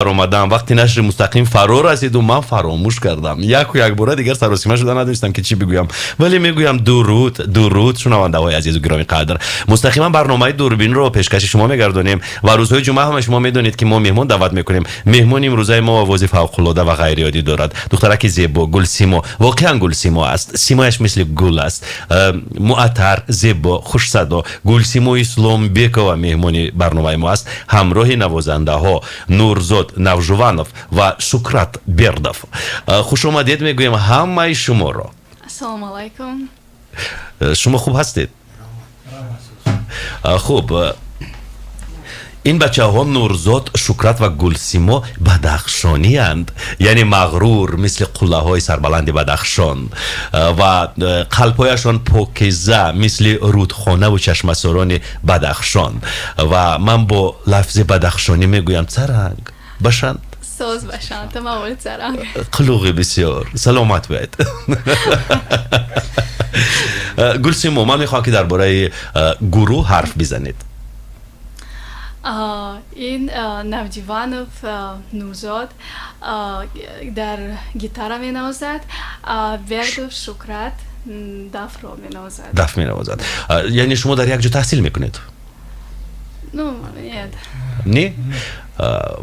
اومدم وقتی نشر مستقیم فرا رسید و من فراموش کردم یک و یک بار دیگر سر و سیمه شده نداشتم که چی بگویم ولی میگویم درود شنونده های عزیز و گرامی قدر مستقیما برنامه دوربین رو پیشکش شما میگردونیم و روزهای جمعه هم شما میدونید که ما مهمون دعوت میکنیم مهمون امروزه ما وظیفه فوق العاده و غیر عادی دارد دخترک زیبا گلسیما واقعا گلسیما است سیمایش مثل گل است معطر زیبا خوش صدا گلسیما اسلام بیکا و مهمون برنامه ما است همراه نوازنده ها نورزاد نوجوانов و شکرت بردف خوش آمدید میگویم همه شما را السلام علیکم شما خوب هستید خوب این بچه ها نورزاد شکرت و گلسیما بدخشانی اند یعنی مغرور مثل قله های سربلند بدخشان و قلبهایشان پاکیزه مثل رودخانه و چشمساران بدخشان و من با لفظ بدخشانی میگویم سرنگ باشند سوز باشند تمام سرنگ قلوغی بسیار سلامت باید گلسیما من میخوام که درباره گروه حرف بزنید این نوجوانов نورزاد در گیتار می نوازد بردف شکرت دف رو می نوازد دف می نوازد یعنی شما در یک جا تحصیل میکنید نه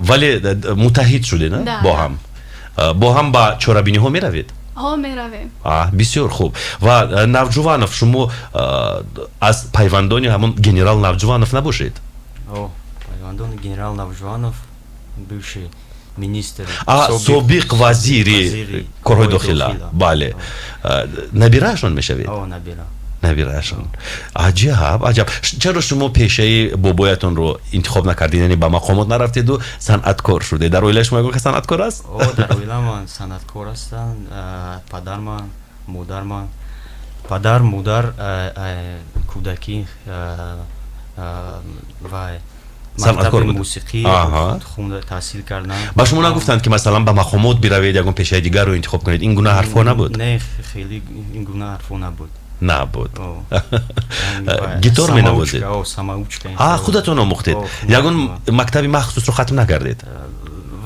ولی متحد شده نه با هم با چارابینی ها می روید می رویم بسیار خوب و نوجوانов شما از پیوندانی همون گنرال نوجوانов نباشید پیوندان گنرال نوجوانов бывший министр سابق وزیر کارهای داخله بله نبیرهشون میشوید نبیرهشون عجب چرا شما پیشه بابایتون رو انتخاب نکردید یعنی به مقامات نرفتید و صنعتکار شده در اویله شما که صنعتکار است در اویله من صنعتکار هستم پدر من مادر من پدر مادر کودکی و مکتب موسیقی خونده تحصیل کردن با شما نگفتند که مثلا به مقامات بروید یکون پیشه دیگر رو انتخاب کنید این گونه حرفا نبود نه خیلی این گونه حرفا نبود گیتار می نوازید سماوچکا خودتون آموختید یکون مکتبی مخصوص رو ختم نکردید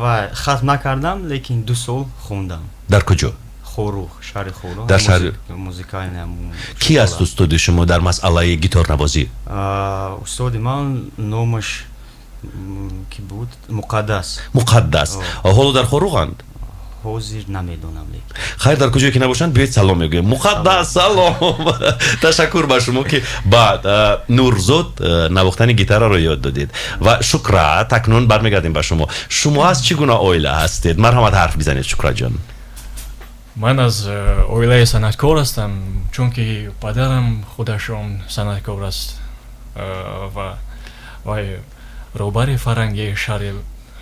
و ختم نکردم لیکن 2 سال خوندم در کجا خوروخ شهر خوروخ در شهر موزیکال کی است استاد شما در مسئله گیتار نوازی استاد من نامش کی بود مقدس حالا در خوروغند حاضر نمیدونم خیر در کجایی که نباشند بیاید سلام میگویم مقدس سلام تشکر به شما که بعد نورزاد نواختن گیتار رو یاد دادید و شکرت اکنون برمیگردیم به شما از چگونه عائله هستید مرحمت حرف بزنید شکرت جان من از عائله صنعتکار هستم چون که پدرم خودشون صنعتکار است و رهبر فرهنگی شهر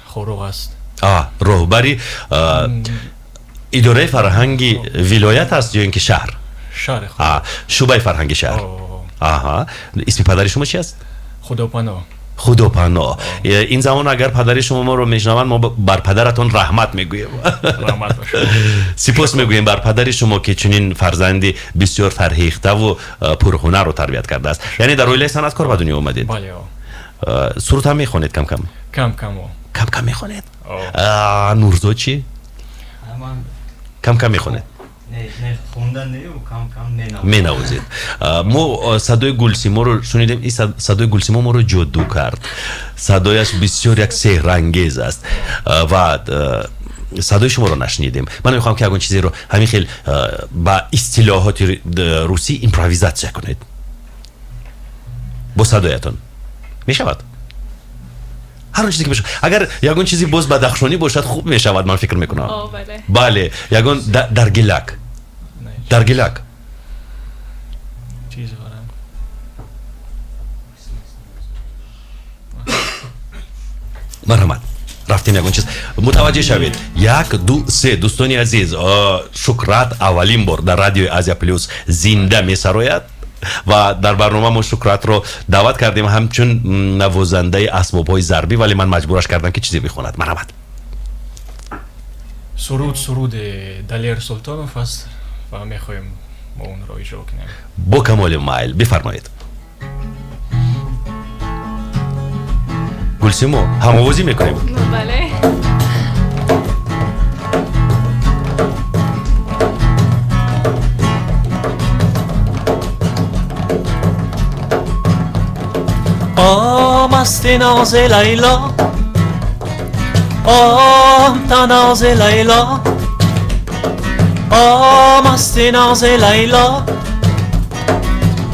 خوروغ است رهبری اداره فرهنگی ولایت است یا اینکه شهر شعبه فرهنگی شهر اسم پدر شما چی است خداپناه این زمان اگر پدر شما ما رو میشنوند ما بر پدرتون رحمت میگوییم سپاس میگوییم بر پدر شما که چنین فرزندی بسیار فرهیخته و پرهنر رو تربیت کرده است یعنی در اویله صنعتکار به دنیا اومدید بله سرود هم میخونید کم میخونید نورزاد چی کم میخونید نه خوندن نه کم می نوازید ما صدای گلسیما رو شنیدیم این صدای گلسیما ما رو جادو کرد صدایش بسیار یک سحرانگیز است و صدای شما رو نشنیدیم من میخوام که اون چیزی رو همین خیلی با اصطلاحات روسی ایمپروویزاسیون کنید با صدایتون میشود هر چیزی که بشه اگر یگون چیزی باز بدخشانی باشد خوب میشود من فکر میکنم بله یگون در گلک چیزی برام مرحمت رفتیم یگون چیز متوجه شوید 1 2 3 دوستانی عزیز شکرت اولین بار در رادیو آزیا پلیوس زنده میسراید و در برنامه ما شکرت رو دعوت کردیم همچون نوازنده اسباب‌های ضربی ولی من مجبورش کردم که چیزی بخواند مرحمت سرود دلیر سلطانوف است و میخوایم ما اون رو اجرا کنیم با کمال میل بفرمایید گلسیما هم‌آوازی میکنیم بله مست ناز لیلا آه تناز لیلا آه مست ناز لیلا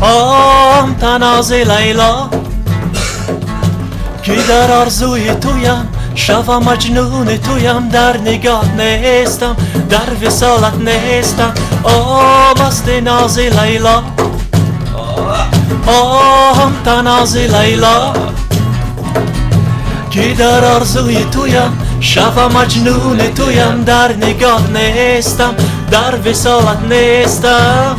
آه تناز لیلا که در آرزوی تویم شب مجنون تویم در نگاه نیستم در وصالت نیستم آه مست ناز لیلا آه تناز لیلا که در آرزوی تویم شب مجنون تویم در نگاه نیستم در وصالت نیستم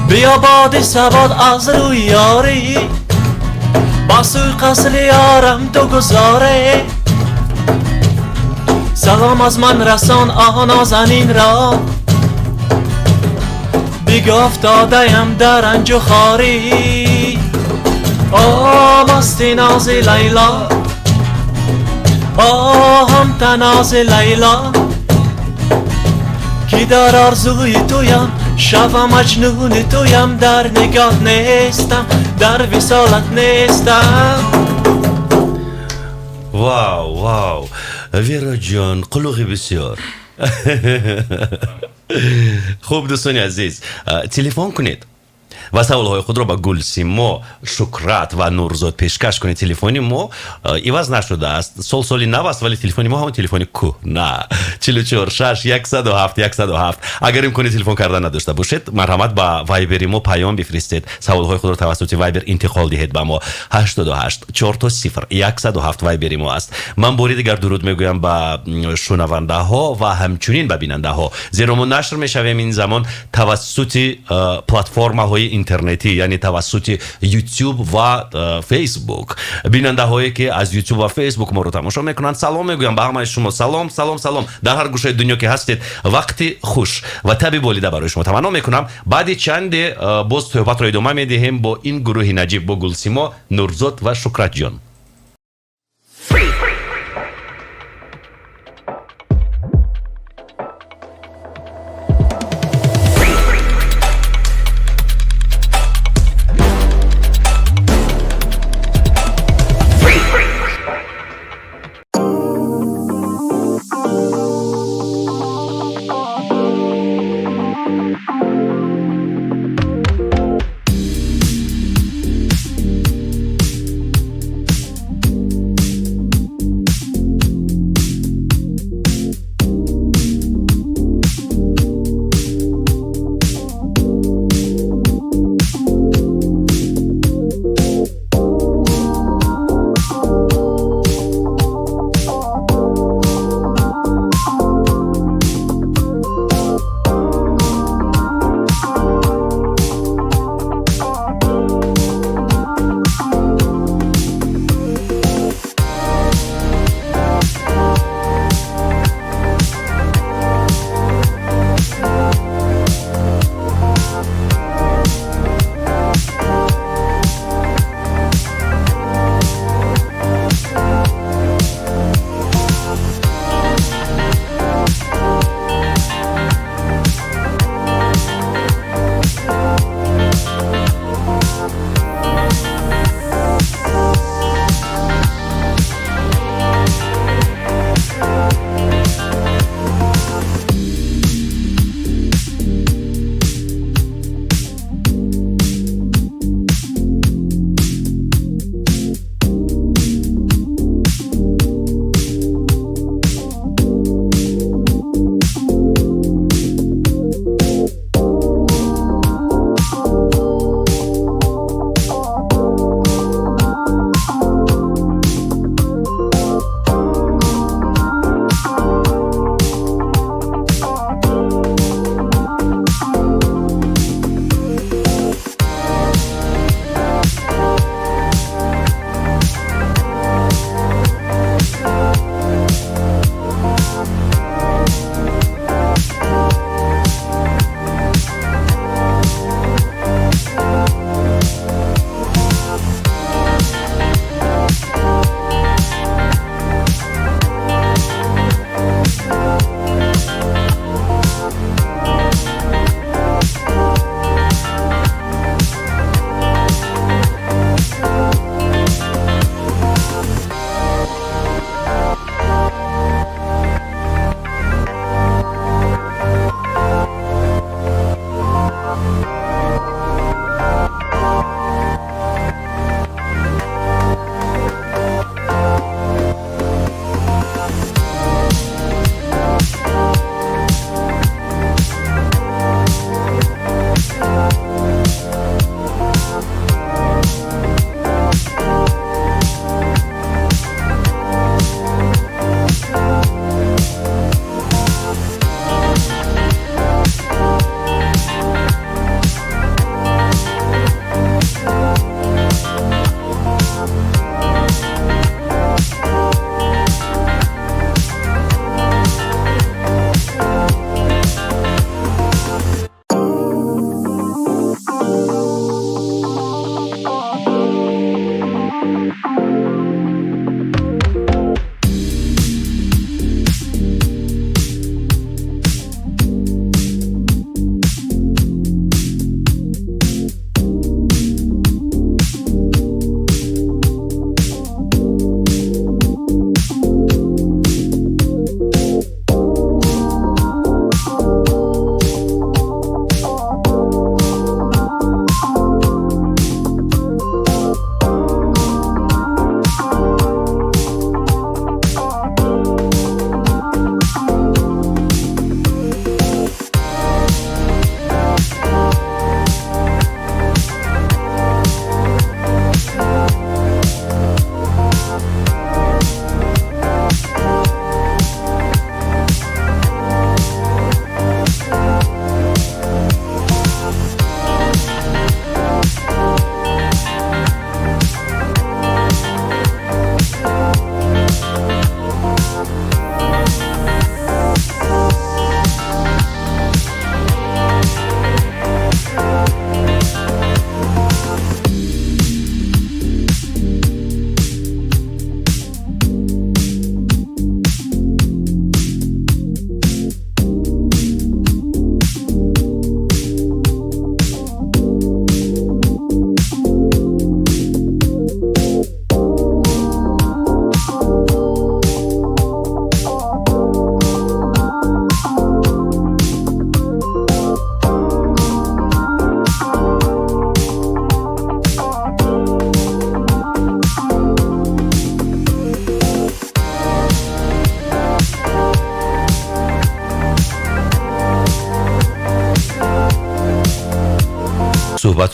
بیا باد سواد از روی یاری با سوی قصر یارم تو گذاره سلام از من رسان آه نازنین را دیگه افتاده‌ام در رنج و خواری آه مست ناز لیلا آه هم تناز لیلا که در آرزوی تویم شب مجنون تویم در نگاه نیستم در وصالت نیستم واو واو ویرا جان قلوقی بسیار خوب دوستان عزیز تلفن کنید و سوالهای خود را با گلسیما شکرات و نورزاد پیشکش کنید. تلفنی ما عوض نشده است، سالی نو است ولی تلفنی ما همون تلفنی نه 44 6 107 107. اگر امکان تلفن کردن نداشته باشید مرحمت با وایبر ما پیام بفرستید، سوالهای خود را توسط وایبر انتقال دهید به ما 88 40 107 وایبر ما است. من باری دیگر درود میگویم با شنونده ها و همچنین به بیننده ها، زیرا ما نشر میشویم این زمان توسط پلتفرم های اینترنتی، یعنی توسط یوتیوب و فیسبوک. بیننده هایی که از یوتیوب و فیسبوک ما رو تماشا میکنند سلام میگویم به همه شما. سلام سلام سلام در هر گوشه دنیا که هستید، وقتی خوش و طبیع بولیده برای شما تمنا میکنم. بعد چند باز صحبت را ادامه میدهیم با این گروه نجیب، با گلسیما، نورزاد و شکرت جان.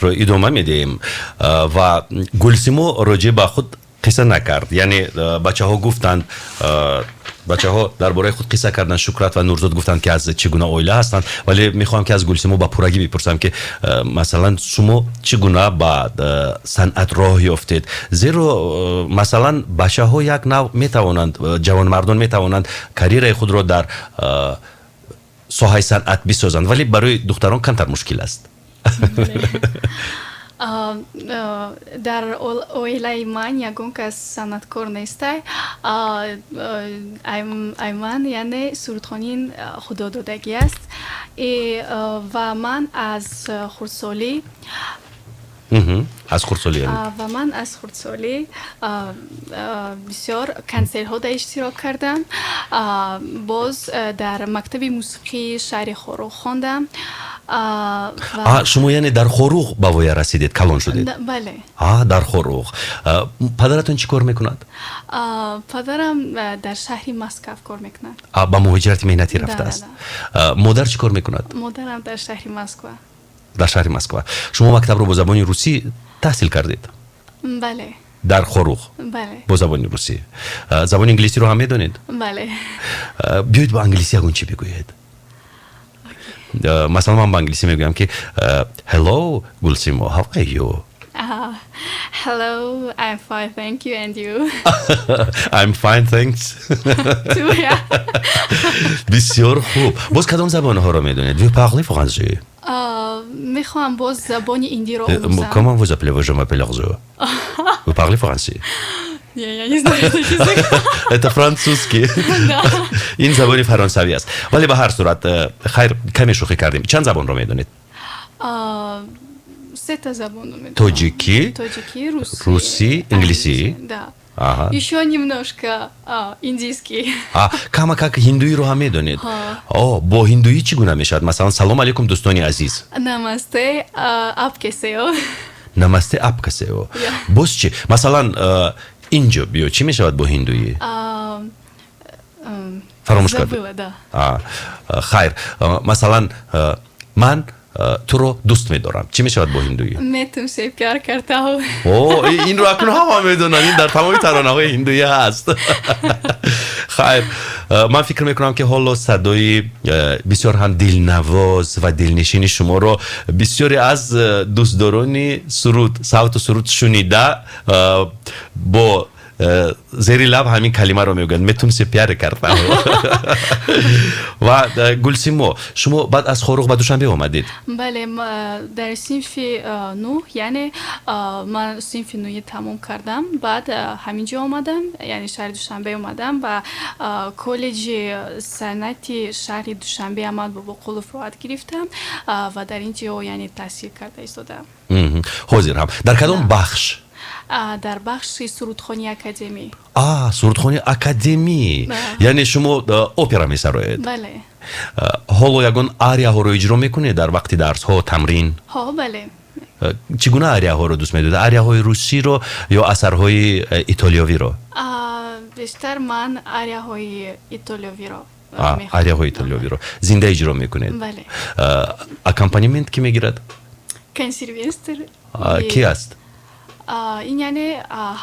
رو ادامه میدیم و گلسیمو راجع به خود قصه نکرد. یعنی بچه ها گفتند بچه ها درباره خود قصه کردن، شکرت و نورزاد گفتند که از چگونه اویله هستند، ولی میخوام که از گلسیمو با پورگی بپرسم که مثلا شما چگونه با صنعت راه یافتید؟ زیرا مثلا بچه ها یک نوع میتوانند، جوان مردان میتوانند کریر خود را در ساحه صنعت بسازند، ولی برای دختران کمتر مشکل است. در اویلای من یگون کس صنعتکار نیسته. ایمان یعنی سرودخوانی خدا دادگی است و من از خردسالی و من از خردسالی بسیار کنسرت ها اشتراک کردم. باز در مکتب موسیقی شهر خروغ خواندم. شما یعنی در خروغ به وای رسیدید، کلان شدید؟ بله. در خروغ. پدرتون چی کار میکند؟ پدرم در شهر مسکو کار میکند. با مهاجرت مهنتی رفته است. مادر چی کار میکند؟ مادرم در شهر مسکو. در شهر مسکو. شما مکتب رو با زبان روسی تحصیل کردید؟ بله. در خروغ؟ بله. با زبان روسی. زبان انگلیسی رو هم میدونید؟ بله. بیایید با انگلیسی اون چی بگویید؟ مثلا من با انگلیسی میگویم که hello گلسیمو, how are you? Hello, I'm fine, thank you, and you? I'm fine, thanks. بسیار خوب. باز کدام زبان ها رو میدونید؟ vous parlez français? میخوام باز زبان هندی رو آموزم. Comment vous appelez-vous? Je m'appelle Arzo. Vous parlez français? Я не знаю этот язык. Это французский. این زبان فرانسوی است. ولی به هر صورت خیر کمی شوخی کردیم. چند زبان رو میدونید؟ 3 تا زبان رو میدونم. تاجیکی، روسی، انگلیسی. Да. Ага. Еще немножко индийский. کما هندویی رو هم میدونید؟ با هندویی چگونه میشد؟ مثلا سلام علیکم دوستانی عزیز. Намасте, апкесео. نمسته اپکسیو. باز چی؟ مثلا اینجا بیا چی میشود با هندویی؟ فراموش کردم. خیر مثلا من تو رو دوست میدارم چی میشود با هندویی؟ मैं तुमसे प्यार करता हूँ. این رو اکنون هم میدونن، این در تمام ترانه های هندویی هست. خیر من فکر میکنم که حالا صدای بسیار هم دلنواز و دلنشین شما رو بسیاری از دوستداران سرود، صوت و سرود شنیده با زیر لب همین کلمه رو میگن میتونم سی پیار کرده. و گلسیمو شما بعد از خروغ به دوشنبه اومدید؟ بله در صنف 9 یعنی من صنف 9 تمام کردم، بعد همینجا اومدم یعنی شهر دوشنبه اومدم و کالج صنعتی شهر دوشنبه آمد با قلوف رو گرفتم و در اینجا یعنی تحصیل کرده ایستادم. حاضر هم در کدام بخش؟ در بخش سرودخوانی اکادمی. سرودخوانی اکادمی. یعنی شما اپرا میسراید؟ بله. حالا یگان آریا ها رو اجرا میکنید در وقت درس ها تمرین؟ بله. چگونه آریا ها رو دوست میدید؟ آریا های روسی رو یا اثرهای ایتالیایی رو؟ بیشتر من آریا های ایتالیایی رو آریا های ایتالیایی رو زنده اجرا میکنید؟ بله. اکامپانیمنت کی میگیرد؟ کنسرویستر. کی است؟ این یعنی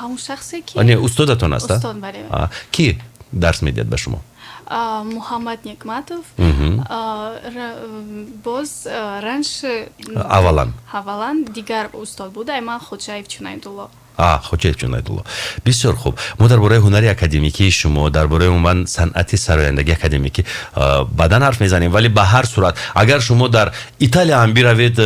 همون شخصی که استادتون است؟ استاد بله. کی درس میدید به شما؟ محمد نکماتوف. باز رنش اولا دیگر استاد بود ایمان خودشایف چونایدولا. خودشایف چونایدولا. بسیار خوب. ما درباره هنری اکادمیکی شما، درباره عموما صنعت سرایندگی اکادمیکی بعداً حرف میزنیم، ولی به هر صورت اگر شما در ایتالیا هم بروید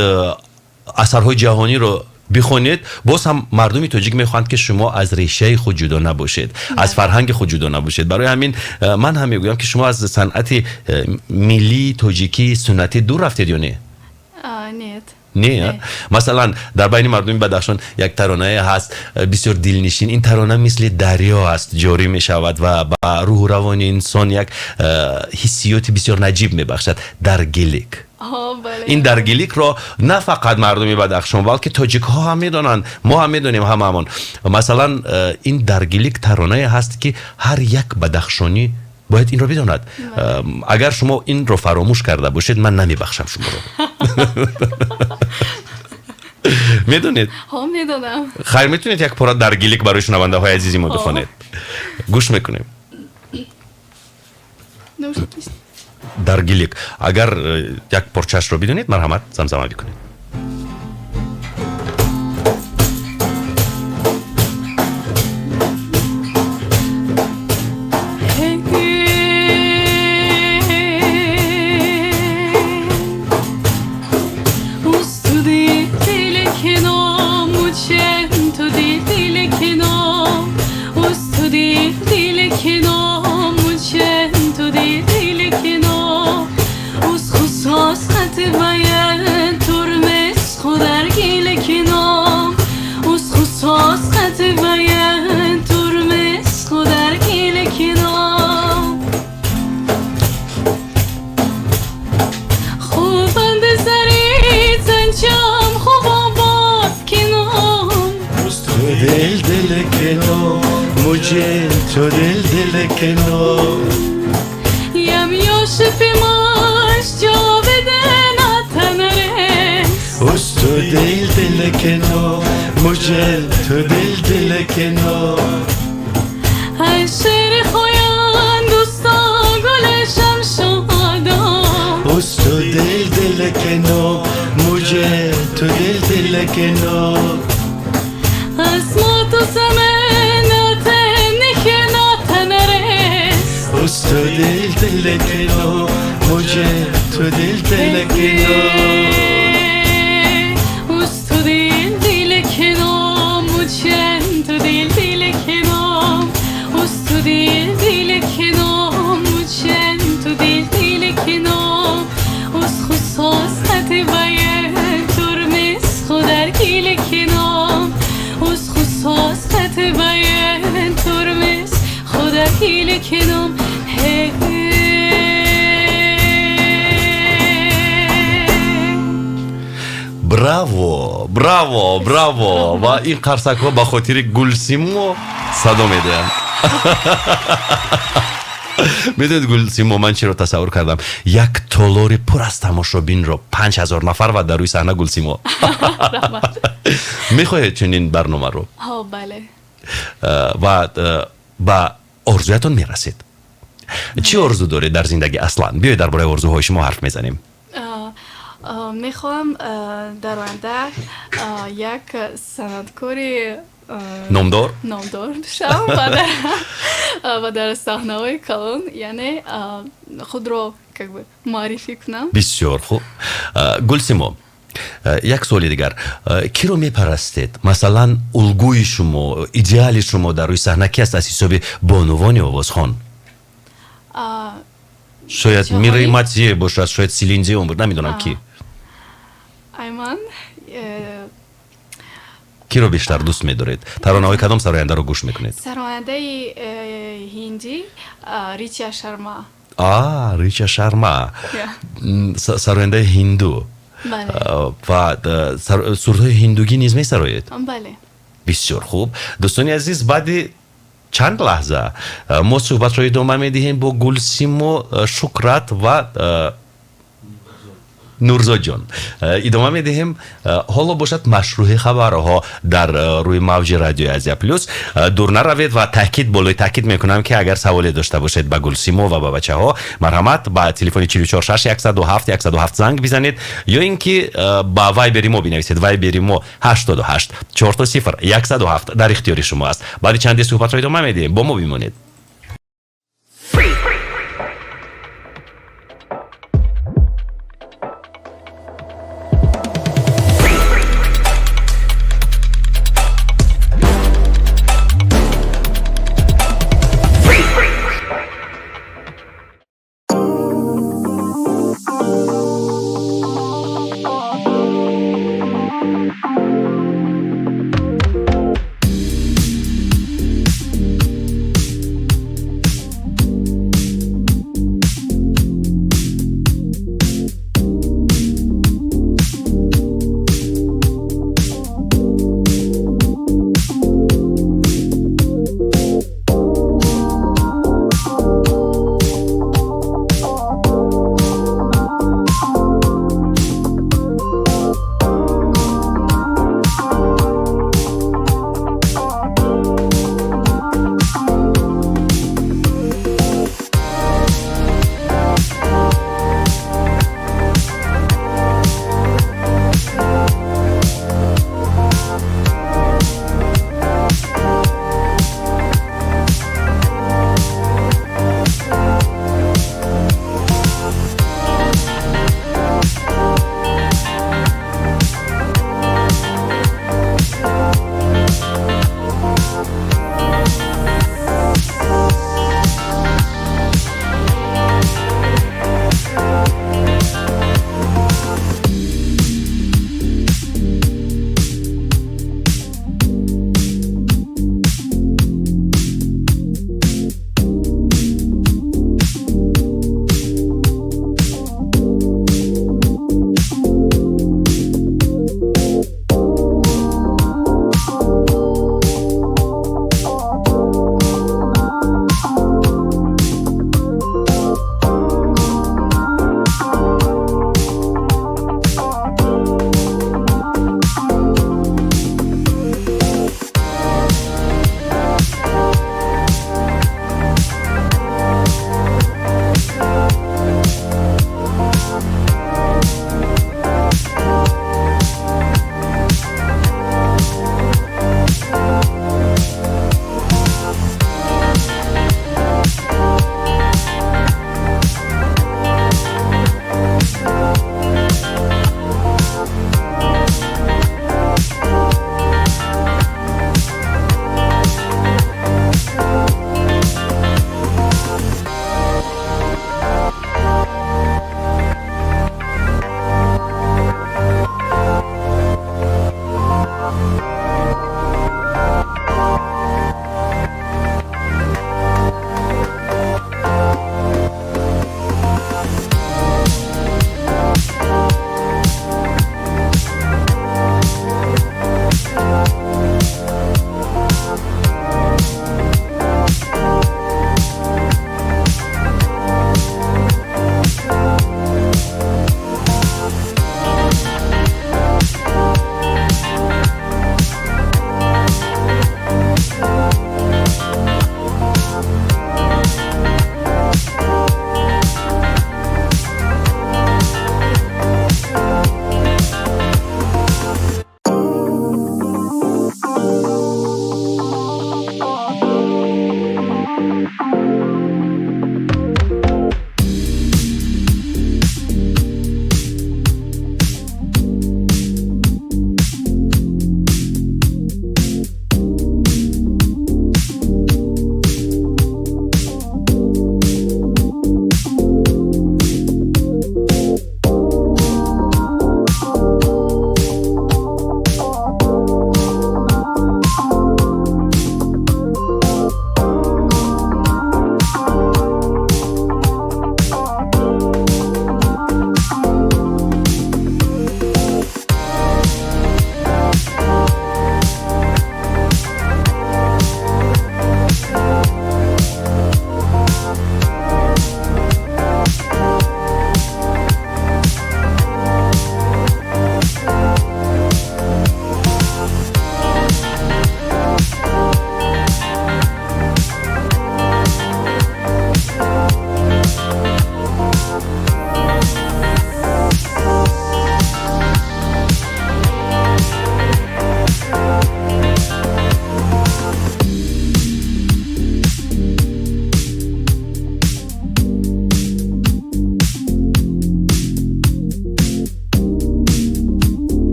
اثرهای جهانی رو بخونید، باز هم مردمی تاجیک میخواند که شما از ریشه خود جدا نباشید، از فرهنگ خود جدا نباشید. برای همین من هم میگویم که شما از صنعت ملی تاجیکی سنتی دور رفتید یا نه؟ نه. مثلا در بین مردم بدخشان یک ترانه هست بسیار دلنشین، این ترانه مثل دریا است جاری می شود و با روح و روان انسان یک حسیات بسیار نجیب می بخشد. درگلیک. این درگلیک را نه فقط مردمی بدخشان بلکه تاجیک ها هم میدونن، ما هم میدونیم هممون. مثلا این درگلیک ترانه هست که هر یک بدخشانی باید این رو بداند. اگر شما این رو فراموش کرده باشید من نمی بخشم شما رو. میدونید ها میدونم. خیر میتونید یک پارا در گلیک برای شنونده های عزیزی ما بخونید گوش میکنیم نوش نیست. در گلیک اگر یک پرچش رو بدونید مرحمت زمزمه بکنید مجھے تو دل دل کنو یم یوسف ماش جاودن تنرس اس تو دل دل کنو مجھے تو دل دل کنو ای شیر خویان دوستا گلشم شادم اس تو دل دل کنو مجھے تو دل دل کنو از ما تو زمینات نکنات نرس اس تو دل دل کنو مجھے تو دل دل کنو اس تو دل دل کنو مجھے تو دل دل کنو اس تو دل دل کنو مجھے تو دل دل کنو اس خصوصت باید ترمز خودر گیل کنو اس خصوصت باید ترمز خودر گیل کنو браво браво браво ва ин қарсакҳо ба хотири гулсимо садо медиҳанд медонед гулсимо ман чиро тасаввур кардам як толори пур аз тамошобинро 5000 нафар ва дар рӯи саҳна гулсимо мехоҳед чунин барномаро ها بله ва ба орзуятон мерасед чӣ орзу доред дар зиндагӣ аслан биёед дар бораи орзуҳои шумо ҳарф мезанем میخوام در آینده یک صنعتکاری номдор نامدار شم و در صحنه های کلان یعنی خود رو معرفی کنم бисёр хуб гулсимо як суоли дигар киро мепарастед масалан улгӯи шумо идеали шумо дар рӯи саҳна ки аст аз ҳисоби бонувони овозхон шояд мирраи матие бошад шояд силиндион буд намедонам ки айман киро бештар дӯст медоред таронаҳои кадом сарояндаро гӯш мекунед сарояндаи ҳиндӣ рича шарма рича шарма сарояндаи ҳинду бале ва сурдҳои ҳиндугӣ низ месароед бале бисёр хуб дӯстони азиз баъди чанд лаҳза мо суҳбатро идома медиҳем бо гулсимо шукрат ва нурзоҷон идома медиҳем ҳоло бошад машрӯҳи хабарҳо дар рӯи мавҷи радиои азия плюс дур наравед ва таъкид болои таъкид мекунам ки агар саволе дошта бошед ба гулсимо ва ба бачаҳо марҳамат ба телефони 446 107 107 занг бизанед ё ин ки ба вайбери мо бинависед вайбери мо 88 40 107 дар ихтиёри шумо аст баъди чанде суҳбатро идома медиҳем бо мо бимонед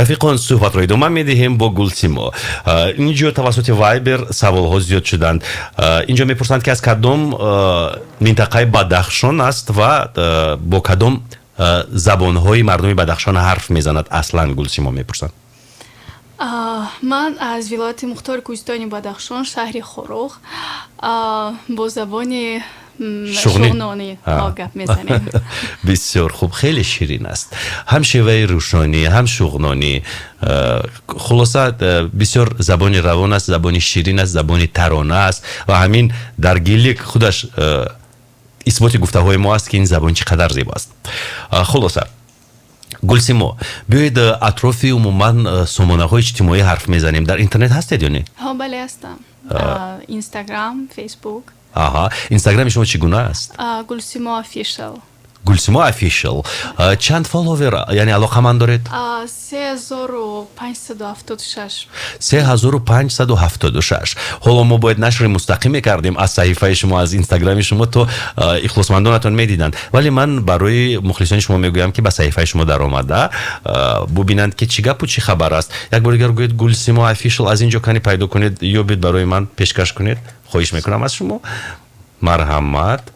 рафиқон суҳбатро идома медиҳем бо Гулсимо. Инҷо тавассути Viber саволҳо зиёд шуданд. Инҷо мепурсанд ки аз кадом минтақаи Бадахшон аст ва бо кадом забонҳои мардуми Бадахшон ҳарф мезанад аслан, Гулсимо мепурсанд. ман аз вилояти мухтори кӯҳистони Бадахшон, шаҳри Хорух, бо забони шуғнонӣ гап мезанем. бисёр хуб, хеле ширин аст. ҳам шеваи рӯшонӣ, ҳам шуғнонӣ. хулоса бисёр забони равон аст, забони ширин аст, забони тарона аст ва ҳамин дар гилик худаш исботи гуфтаҳои мо аст ки ин забон чӣ қадар зебо аст. хулоса Гулсимо, биёед атрофи умуман сомонаҳои иҷтимоӣ ҳарф мезанем. Дар интернет ҳастед ё не? бале ҳастам. Инстаграм, Фейсбук. Инстаграми шумо чӣ гуна аст? Гулсимо Official. Гулсимо Official. Чанд фолловер, яъне алоқаманд доред? 3576. 3576. ҳоло мо бояд нашри мустақим мекардем аз саҳифаи шумо, аз инстаграми шумо, то ихлосмандонатон медиданд. Вале ман барои мухлисони шумо мегӯям ки ба саҳифаи шумо даромада бубинанд ки чӣ гапу чӣ хабар аст. Як бор дигар гӯед Гулсимо Official, аз ин ҷо кани пайдо кунед, ёбед барои ман пешкаш кунед. хоҳиш мекунам аз шумо. марҳамат.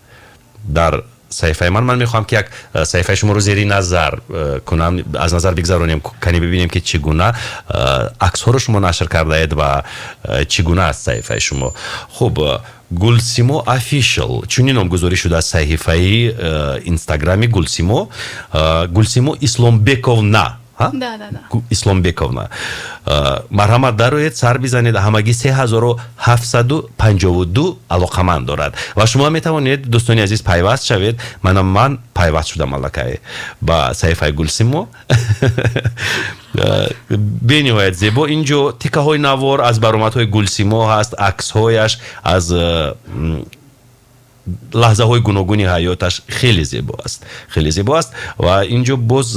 дар саҳифаи ман мехоҳам ки як саҳифаи шуморо зери назар кунам, аз назар бигзаронем, кани бибинем ки чӣ гуна аксҳоро шумо нашр кардаед ва чӣ гуна аст саҳифаи шумо. Хуб, Гулсимо Official чунин номгузорӣ шудааст саҳифаи инстаграми Гулсимо. Гулсимо Исломбековна. Исломбековна. марҳамат, дароед сар бизанед. ҳамагӣ 3752 алоқаманд дорад ва шумо метавонед дӯстони азиз пайваст шавед. ман пайваст шудам аллакай ба саҳифаи Гулсимо. бениҳоят зебо. инҷо тикаҳои навор аз баромадҳои Гулсимо ҳаст, аксҳояш аз лаҳзаҳои гуногуни ҳаёташ хеле зебо аст, хеле зебо аст. ва инҷо боз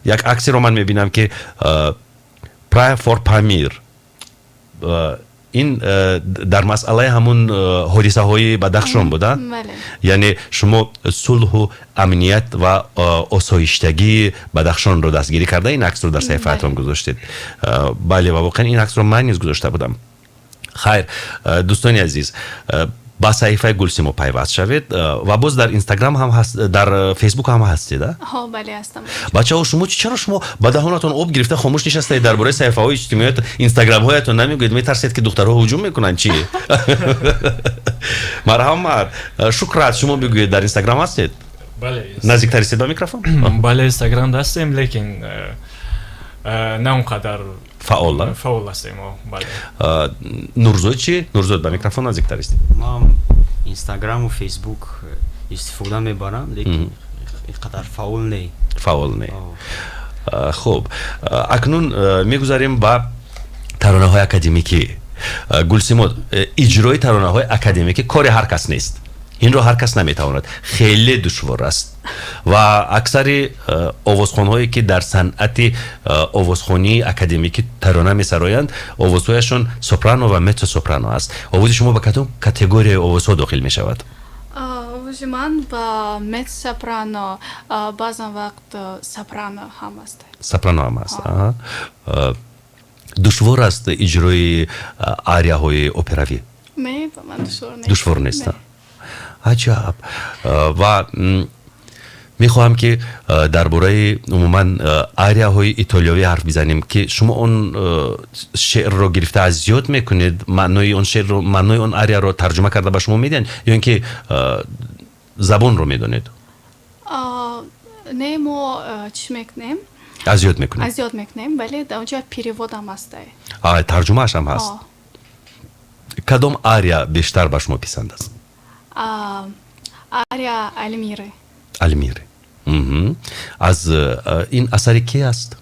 як аксеро ман мебинам ки Prayer for Pamir, ин дар масъалаи ҳамун ҳодисаҳои Бадахшон буда? яъне шумо сулҳу амният ва осоиштагии Бадахшонро дастгирӣ карда ин аксро дар саҳифаатон гузоштед. бале, ва воқеан ин аксро ман низ гузошта будам. хайр, дӯстони азиз, ба саҳифаи Гулсимо пайваст шавед ва боз дар инстаграм ҳам ҳаст, дар фейсбук ҳам ҳастед? бале ҳастам. бачаҳо, чаро шумо ба даҳонатон об гирифта хомӯш нишастаед, дар бораи саҳифаҳои иҷтимоият инстаграмҳоятон намегӯед? метарсед ки духтарҳо ҳуҷум мекунанд чи? марҳамат, шукрат. шумо бигӯед, дар инстаграм ҳастед? бале. наздиктар истед ба микрофон? бале, инстаграм ҳастем, лекин на он қадар фаъол ҳастем. бале. Нурзод чӣ? Нурзод ба микрофон наздиктар истед? ман инстаграму фейсбук истифода мебарам, лекин ин қадар фаъол не. хуб, акнун мегузарем ба таронаҳои академикӣ. Гулсимо, иҷрои таронаҳои академикӣ кори ҳар кас нест. инро ҳар кас наметавонад, хеле душвор аст ва аксари овозхонҳое ки дар санъати овозхонии академикӣ тарона месароянд, овозҳояшон сопрано ва меццо сопрано аст. овози шумо ба кадом категорияи овозҳо дохил мешавад? овози ман ба меццо сопрано, баъзан вақт сопрано ҳам аст. сопрано ҳам аст. душвор аст иҷрои арияҳои операвӣ? ба ман душвор нест. аҷаб. ва мехоҳам ки дар бораи умуман арияҳои итолиёвӣ ҳарф бизанем ки шумо он шеърро гирифта аз ёд мекунед, маънои он шеърро, маънои он арияро тарҷума карда ба шумо медиҳанд ё ин ки забонро медонед? не, мо чӣ мекунем, аз ёд мекунем. аз ёд мекунем, бале дар онҷо переводам аст. тарҷумааш ҳам ҳаст. кадом ария бештар ба шумо писанд аст? ария Альмиры. Альмиры. аз ин асари ки аст?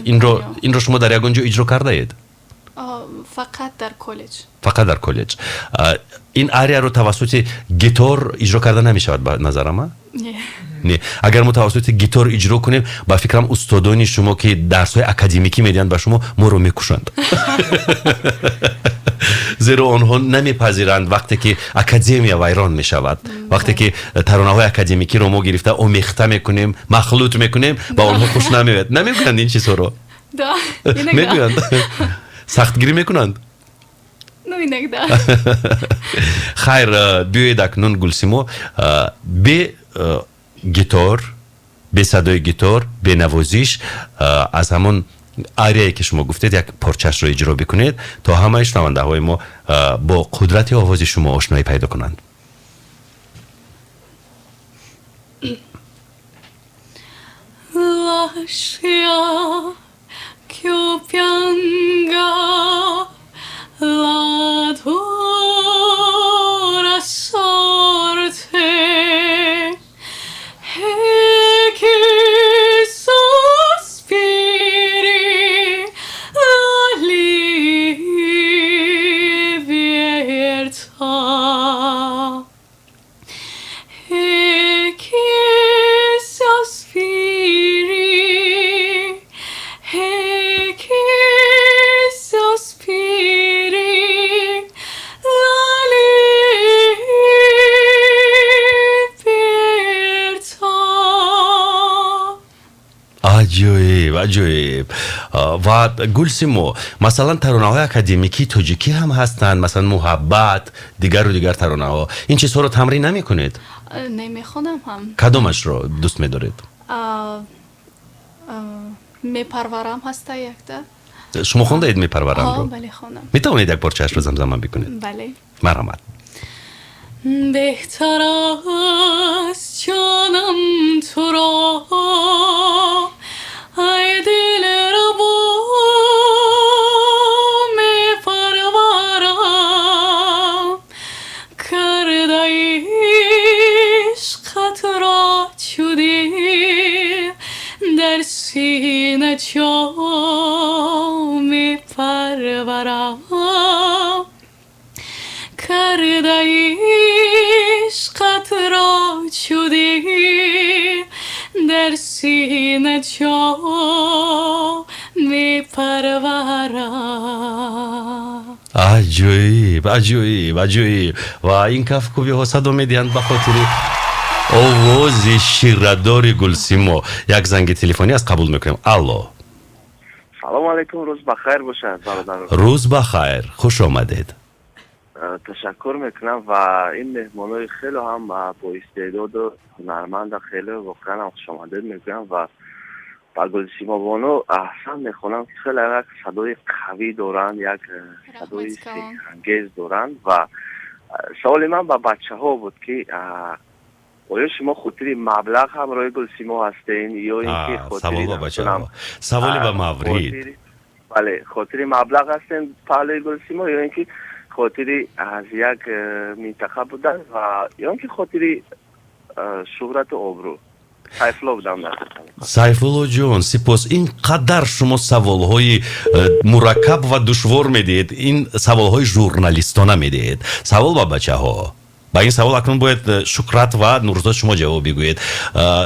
инро шумо дар ягон ҷо иҷро кардаед? фақат дар коллеҷ. фақат дар коллеҷ. ин арияро тавассути гитор иҷро карда намешавад ба назарам? не. агар мо тавассути гитор иҷро кунем, ба фикрам устодони шумо ки дарсҳои академикӣ медиҳанд ба шумо, моро мекушанд. زیرا آنها نمیپذیرند وقتی که اکادمیا ویران میشود، وقتی که ترانه‌های اکادمیکی رو ما گرفته آمیخته میکنیم، مخلوط میکنیم، با آنها خوش نمیاد. نمیگویند این چیزا رو؟ Да, میگویند سختگیری میکنند. ну иногда. خیر، بیایید اکنون گلسیمو به گیتار، به صدای گیتار، به نوازش از همون آریایی که شما گفتید یک پارچه‌اش رو اجرا بکنید تا همه شنونده های ما با قدرت آواز شما آشنایی پیدا کنند. Lascia che io pianga la tua sorte e che sospiri la libertà e che sospiri e che sospiri la libertà. عجیب. و گلسیمو مثلا ترانه‌های اکادمیکی تاجیکی هم هستند، مثلا محبت، دیگر و دیگر ترانه‌ها، این چیزها رو تمرین نمی‌کنید؟ نمیخونم هم. کدومش رو دوست می‌دارید؟ میپرورم هسته یکتا. شما خونده اید میپرورم رو؟ بله خوندم. میتوانید یک پارچه‌اش رو زمزمه بکنید؟ بله. مرحمت. بهتر است جانم تو را ای دل ربا میپرورم کرده عشقت را چودی در سینه جا میپرورم کرده عشقت را چودی در سینه جا میپرورم. عجیب. و این کفکوبی ها صدا میدهند به خاطر آواز شیردار گلسیمو. یک زنگ تلفنی از قبول میکنیم. الو. سلام علیکم، روز بخیر باشد برادر. روز بخیر، خوش آمدید. تشکر میکنم و این مهمانای خیلی هم با استعداد و هنرمند خیلی واقعا هم خوش آمدید میگم و با گلسیما بانو احسن میخونم که خیلی یک صدای قوی دارند، یک صدای سحرانگیز دارند و سوال من با بچه ها بود که آیا شما خاطر مبلغ هم برای گلسیما هستین یا اینکه سوال با مورید؟ بله، خاطر مبلغ هستین پهلوی گلسیما یا اینکه خاطری از یک منطقه بودن و یا اینکه خاطری شهرت و آبرو؟ سیفالله بودم. سیفالله جان، سپاس. اینقدر شما سوالهای مرکب و دشوار میدید، این سوالهای ژورنالیستانه میدید. سوال با بچه ها، با این سوال اکنون باید شکرت و نورزاد شما جواب بگویید.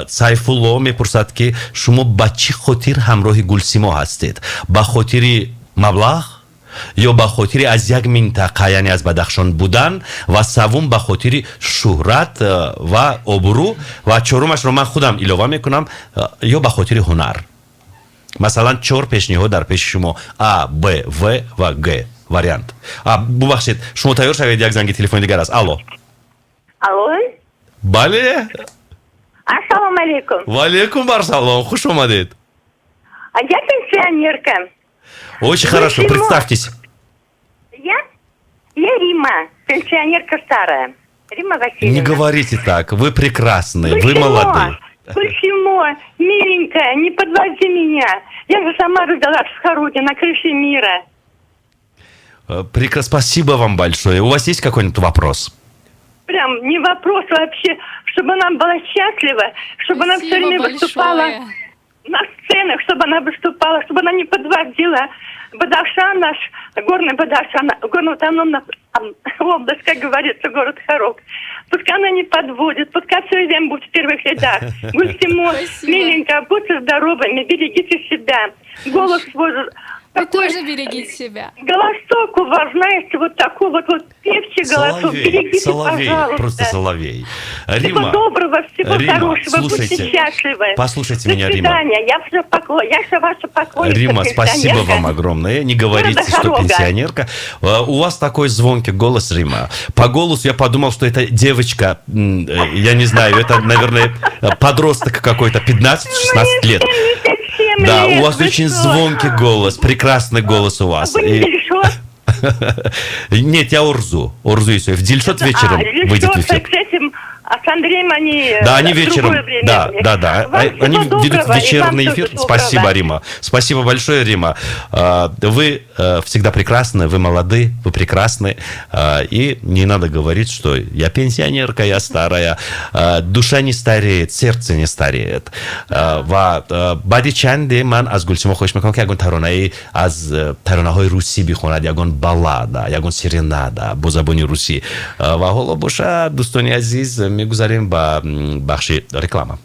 سیفالله میپرسد که شما با چی خاطر همراه گلسیما هستید؟ با خاطر مبلغ یا به خاطر از یک منطقه یعنی از بدخشان بودن و سوم به خاطر شهرت و آبرو و چهارمش رو من خودم علاوه میکنم یا به خاطر هنر؟ مثلا 4 پیشنهاد در پیش شما ا ب و و گ واریانت. ببخشید شما تیار شوید، یک زنگ تلفن دیگر است. الو. بله. السلام علیکم. و علیکم السلام، خوش اومدید. Я пенсионерка. Очень хорошо, представьтесь. Я Рима, пенсионерка старая. Рима Васильевна. Не говорите так, вы прекрасны, вы молодые. Почему, миленькая, не подвози меня. Я же сама родилась в Харуде, на крыше мира. Прекрасно, спасибо вам большое. У вас есть какой-нибудь вопрос? Прям не вопрос вообще, чтобы она была счастлива, чтобы она все время выступала на сценах, чтобы она выступала, чтобы она не подводила. Бадахшан наш, горный Бадахшан, горная автономная область, как говорится, город Харок. Пускай она не подводит, пускай все время будет в первых рядах. Гульсимо, миленькая, будьте здоровыми, берегите себя. Голос свой Вы тоже берегите себя. Голосок у вас, знаете, вот такой вот певчий голосок. Соловей, Берегите, соловей, пожалуйста. просто соловей. Всего Рима, доброго, всего Рима, хорошего, будьте слушайте, счастливы. послушайте До меня, Рима. свидания, я же ваша поклонница. Рима, спасибо пенсионерка. вам огромное. Не говорите, Города что Хорога. пенсионерка. У вас такой звонкий голос, Рима. По голосу я подумал, что это девочка, я не знаю, это, наверное, подросток какой-то, 15-16 лет. Да, у вас очень звонкий голос, прекрасный голос у вас. Вы не Дильшот? Нет, я Орзу. Орзу Исуев. Дильшот вечером выйдет в эфир. С этим, с Андреем они... Да, они в вечером. другое время. Да. Вам всего Они доброго, ведут и вам вечерний тоже эфир. доброго. Спасибо, Рима. Спасибо большое, Рима. Вы всегда прекрасны, вы молоды, вы прекрасны. И не надо говорить, что я пенсионерка, я старая. Душа не стареет, сердце не стареет. و بعد چنده من از گلسیما خوش میکنم که یگون ترانه از ترانه های روسی بخوند یگون بالادا یگون سرینادا با زبان روسی و حالا باشه دوستان عزیز میگذاریم با بخش رکلام.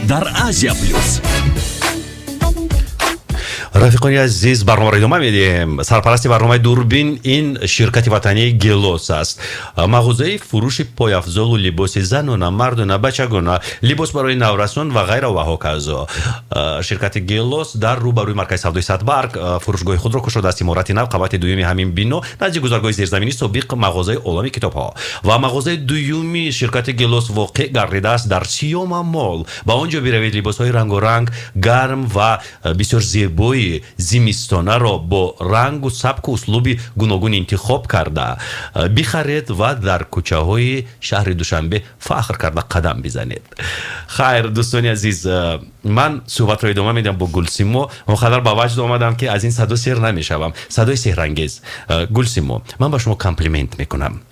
дар Азия Плюс. рафиқони азиз, барномаро идома медиҳем. Сарпарасти барномаи Дурбин ин ширкати ватании Гелос аст. мағозаи фурӯши пойафзолу либоси занона, мардона, бачагона, либос барои наврасон ва ғайра ва ҳоказо. ширкати Гелос дар рӯбарӯи маркази савдои Садбарг фурӯшгоҳи худро кушода аст. иморати нав қабати дуюми ҳамин бино наздик гузаргоҳи зерзаминии собиқ мағозаи олами китобҳо ва мағозаи дуюми ширкати Гелос воқеъ гардидааст дар Сиёма мол. ба он ҷо биравед, либосҳои рангоранг, гарм ва бисёр зебои зимистонаро бо рангу сабку услуби гуногун интихоб карда бихаред ва дар кӯчаҳои шаҳри Душанбе фахр карда қадам бизанед. хайр дӯстони азиз, ман суҳбатро идома медиҳам бо Гулсимо. он қадар ба ваҷд омадам ки аз ин садо сер намешавам. садои сеҳрангез. Гулсимо, ман ба шумо комплимент мекунам.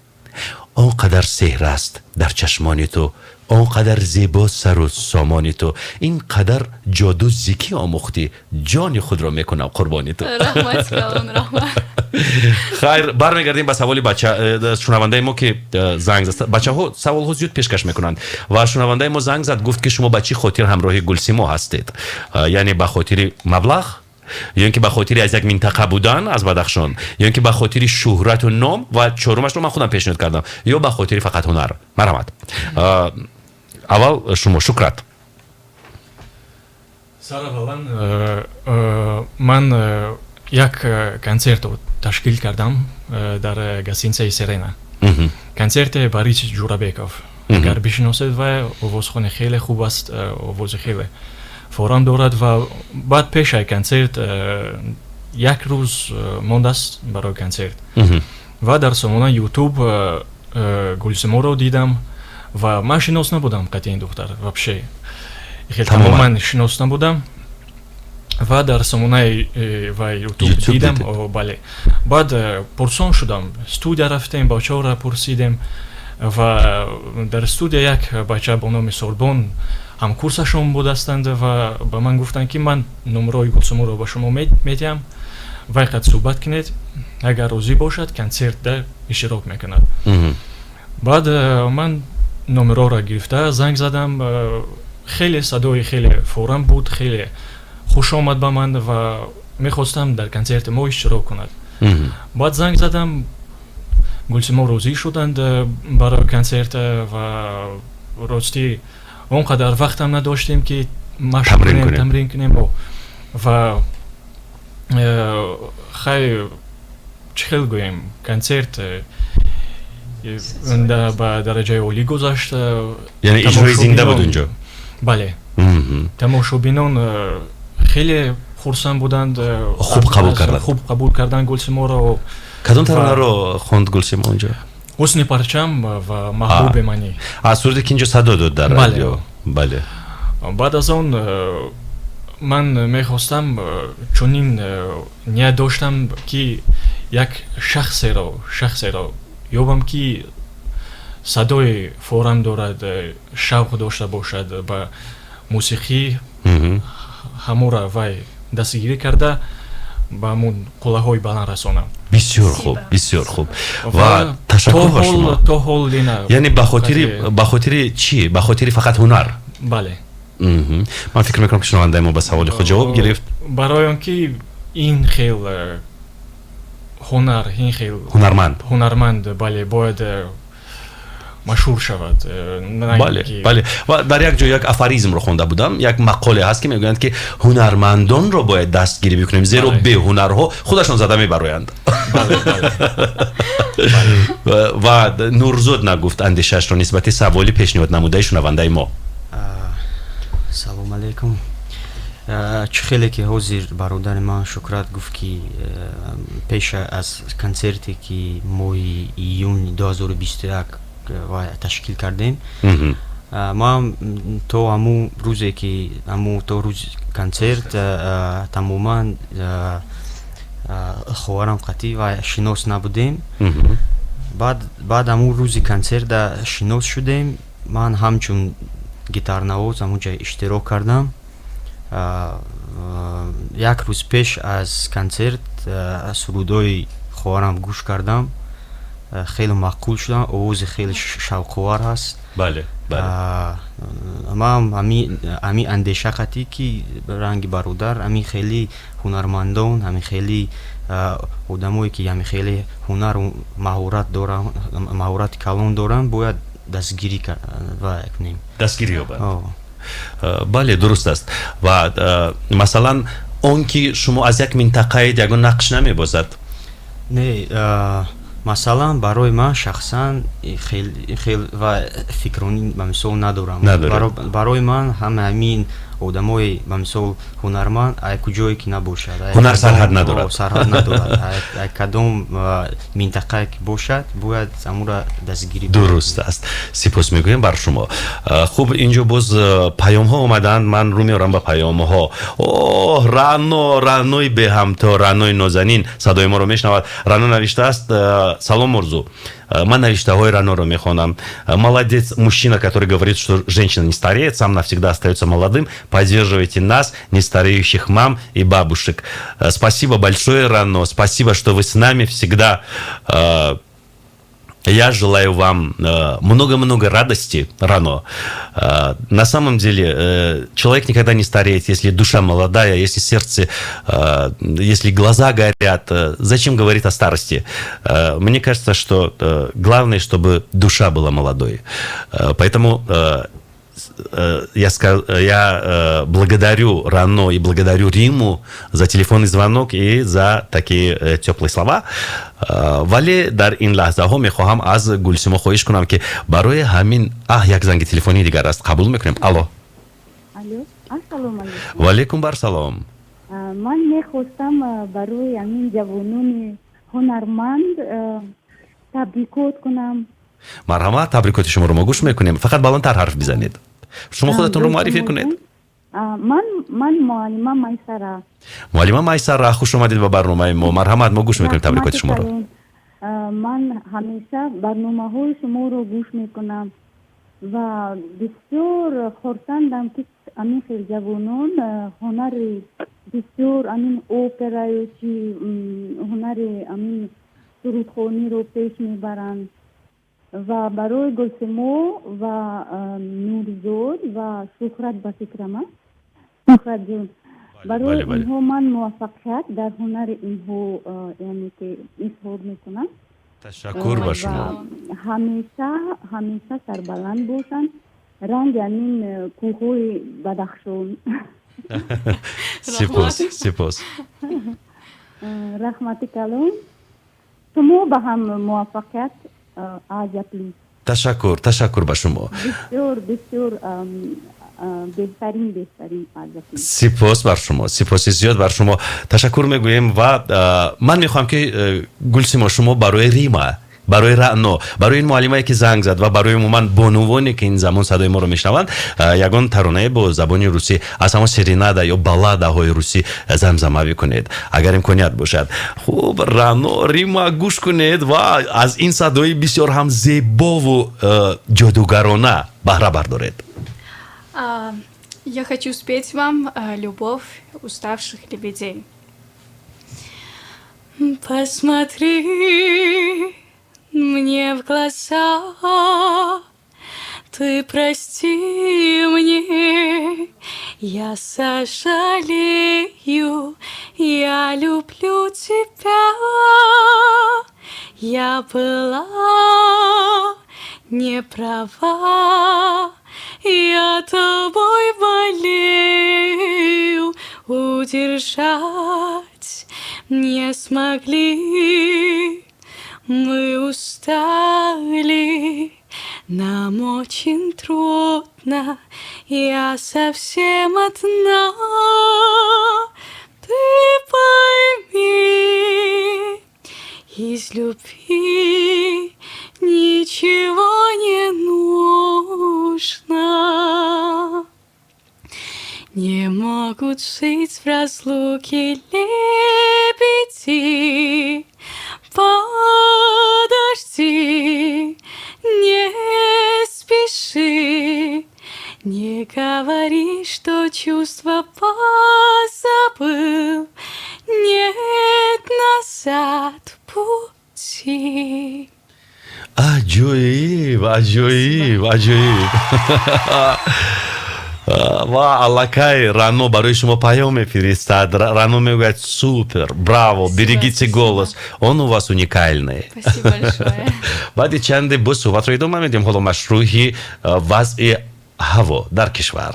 он қадар сеҳр аст дар чашмони ту, он қадар зебо сару сомони ту, ин қадар ҷоду зикӣ омӯхтӣ, ҷони худро мекунам қурбони ту. раҳмат калон, раҳмат. хайр, бармегардем ба саволи шунавандаи мо ки занг зад. бачаҳо саволҳо зиёд пешкаш мекунанд ва шунавандаи мо занг зад, гуфт ки шумо ба чӣ хотир ҳамроҳи Гулсимо ҳастед? яъне ба хотири маблағ, ё ин ки ба хотири аз як минтақа будан аз Бадахшон, ё ин ки ба хотири шӯҳрату ном ва чорумашро ман худам пешниҳод кардам, ё ба хотири фақат ҳунар? марҳамат. аввал шумо шукрат. сараввалан ман як концертро ташкил кардам дар гостиницаи Серена. концерти Борис Ҷурабеков. агар бишиносед, вай овозхони хеле хуб аст, овози хеле форам дорад ва баъд пешаи концерт як рӯз мондааст барои концерт ва дар сомонаи YouTube Гулсиморо дидам ва ман шинос набудам қати ин духтар, вообще тамоман шинос набудам ва дар сомонаи YouTube дидам. бале, баъд пурсон шудам, студия рафтем, бачаҳоро пурсидем ва дар студия як бача бо номи Сорбон ҳамкурсашон будастанд ва ба ман гуфтанд ки ман номерои Гулсиморо ба шумо медиҳам, вай қад суҳбат кинед, агар розӣ бошад концертда иштирок мекунад. баъд ман номероро гирифта занг задам, хеле садои хеле форам буд, хеле хуш омад ба ман ва мехостам дар концерти мо иштирок кунад. баъд занг задам, Гулсимо розӣ шуданд барои концерта ва рости он қадар вақтам надоштем ки машқ кунем, тамрин кунем ва хай чӣ хел гӯем, концерт ба дараҷаи олӣ гузашт. яъне иҷрои зинда буд унҷо? бале. тамошобинон хеле хурсанд буданд, хуб қабул карданд Гулсиморо. кадом таронаро хонд Гулсимо унҷо? ҳусни парчам ва маҳбуби мани. аз сурате ки инҷо садо дод дар радио. бале. баъд аз он ман мехостам чунин ният доштам ки як шахсеро ёбам ки садои форам дорад, шавқ дошта бошад ба мусиқӣ, ҳамора вай дастгирӣ карда ба ҳамун қуллаҳои баланд расонам. бисёр хуб, бисёр хуб. ва ташаккур ба шумо. то ҳол ина, яъне ба хотири чӣ? ба хотири фақат ҳунар? бале. ман фикр мекунам ки шунавандаи мо ба саволи худ ҷавоб гирифт. барои он ки ин хел ҳунар, ин хел ҳунарманд, бале, бояд машҳур шавад. бале. ва дар як ҷо як афоризмро хонда будам, як мақоле ҳаст ки мегӯянд ки ҳунармандонро бояд дастгирӣ бикунем, зеро беҳунарҳо худашон зада мебароянд. ва Нурзод нагуфт андешаашро нисбати саволи пешниҳод намудаи шунавандаи мо. салому алайкум. чӣ хеле ки ҳозир бародари ман Шукрат гуфт ки пеша аз концерте ки моҳи июни 2021 ташкил кардем, ман то ҳамун рӯзе ки то рӯзи концерт тамоман ховарам қатӣ ва шинос набудем. баъд ҳамун рӯзи концерта шинос шудем. ман ҳамчун гитарнавоз ҳамунҷа иштирок кардам. як рӯз пеш аз концерт сурудои ховарам гӯш кардам, хеле мақбул шудам, овози хеле шавқовар ҳаст. бале. ман ами андешақати ки ранги бародар ами хеле ҳунармандон ами хеле одамое ки ами хеле ҳунару маҳорати калон доранд бояд дастгирӣ кунем. Дастгирӣ ёбанд. бале дуруст аст. ва масалан он ки шумо аз як минтақаед ягон нақш намебозад? Не, масалан барои ман шахсан хел ва фикрронӣ ба мисол надорам. Барои ман ҳама ҳамин одамои ба мисол ҳунарманд куҷое ки набошад. ҳунар сарҳад надорад. Сарҳад надорад. Кадом минтақае ки бошад бояд амура дастгирӣ. дуруст аст. сипос мегӯем бар шумо. хуб инҷо боз паёмҳо омаданд. ман рӯ меорам ба паёмҳо. раънои беҳамто, раънои нозанин садои моро мешнавад. раъно навиштааст: салом Мурзу, man навиштаҳои Раноро мехонам. Молодец мужчина, который говорит, что женщина не стареет, сам навсегда остается молодым. Поддерживайте нас, нестареющих мам и бабушек. Спасибо большое, Рано. Спасибо, что вы с нами всегда. Я желаю вам много-много радости, Рано. На самом деле, человек никогда не стареет, если душа молодая, если сердце, если глаза горят. Зачем говорить о старости? Мне кажется, что главное, чтобы душа была молодой. Поэтому я благодарю Рано и благодарю Риму за телефонный звонок и за такие теплые слова. Вале дар ин лаҳзаҳо мехоҳам аз Гулсимо хоҳиш кунам ки барои ҳамин як занги телефонии дигар аст. қабул мекунем. Алло. Алло. Ассалому алайкум. Ва алайкум барсалом. Ман мехостам барои ҳамин ҷавонони ҳунарманд табрикот кунам. марҳамат, табрикоти шуморо мо гӯш мекунем. фақат баландтар ҳарф бизанед. шумо худатонро муаррифӣ кунед. ман муаллима Майсара. муаллима Майсара, хуш омадед ба барномаи мо. марҳамат, мо гӯш мекунем табрикоти шуморо. ман ҳамеша барномаҳои шуморо гӯш мекунам ва бисёр хурсандам ки амин хел ҷавонон ҳунари бисёр амин операю чи ҳунари амин сурудхониро пеш мебаранд. ва барои Гулсимо ва Нурзод ва Шухрат ба фикрама Шухратҷон, барои инҳо ман муваффақият дар ҳунари инҳо яъне ки изҳор мекунам. ташаккур ба шумо. ҳамеша сарбаланд бошанд, ранги амин кӯҳҳои бадахшон. сипос. раҳмати калон. шумо ба ҳам муваффақият аҷабли. ташаккур ба шумо. бисёр беҳтарин аҷабли. сипос бар шумо. сипоси зиёд бар шумо. ташаккур мегӯем ва ман мехоҳам ки Гулсимо шумо барои Рима, барои Раъно, барои ин муаллимае ки занг зад ва барои умуман бонувоне ки ин замон садои моро мешнаванд, ягон таронае бо забони русӣ аз ҳамон серенада ё балладаҳои русӣ замзамавӣ кунед, агар имконият бошад. хуб, Раъно, Рима гӯш кунед ва аз ин садои бисёр ҳам зебову ҷодугарона баҳра бардоред. Я хочу спеть вам «Любовь уставших лебедей». Посмотри мне в глаза, ты прости мне, я сожалею, я люблю тебя, я была не права, я тобой болею, удержать не смогли. Мы устали, нам очень трудно, я совсем одна. Ты пойми, из любви ничего не нужно. Не могут жить в разлуке лебеди. Подожди, не спеши, не говори, что чувства позабыл, нет назад пути. аҷоиб аҷоиб ва аллакай Рано барои шумо паём мефиристад. Рано мегӯяд супер, браво, берегите голос, он у вас уникальный. Спасибо большое. баъди чанде боз суҳбатро идома медиҳем. ҳоло машрӯҳи вазъи ҳаво дар кишвар.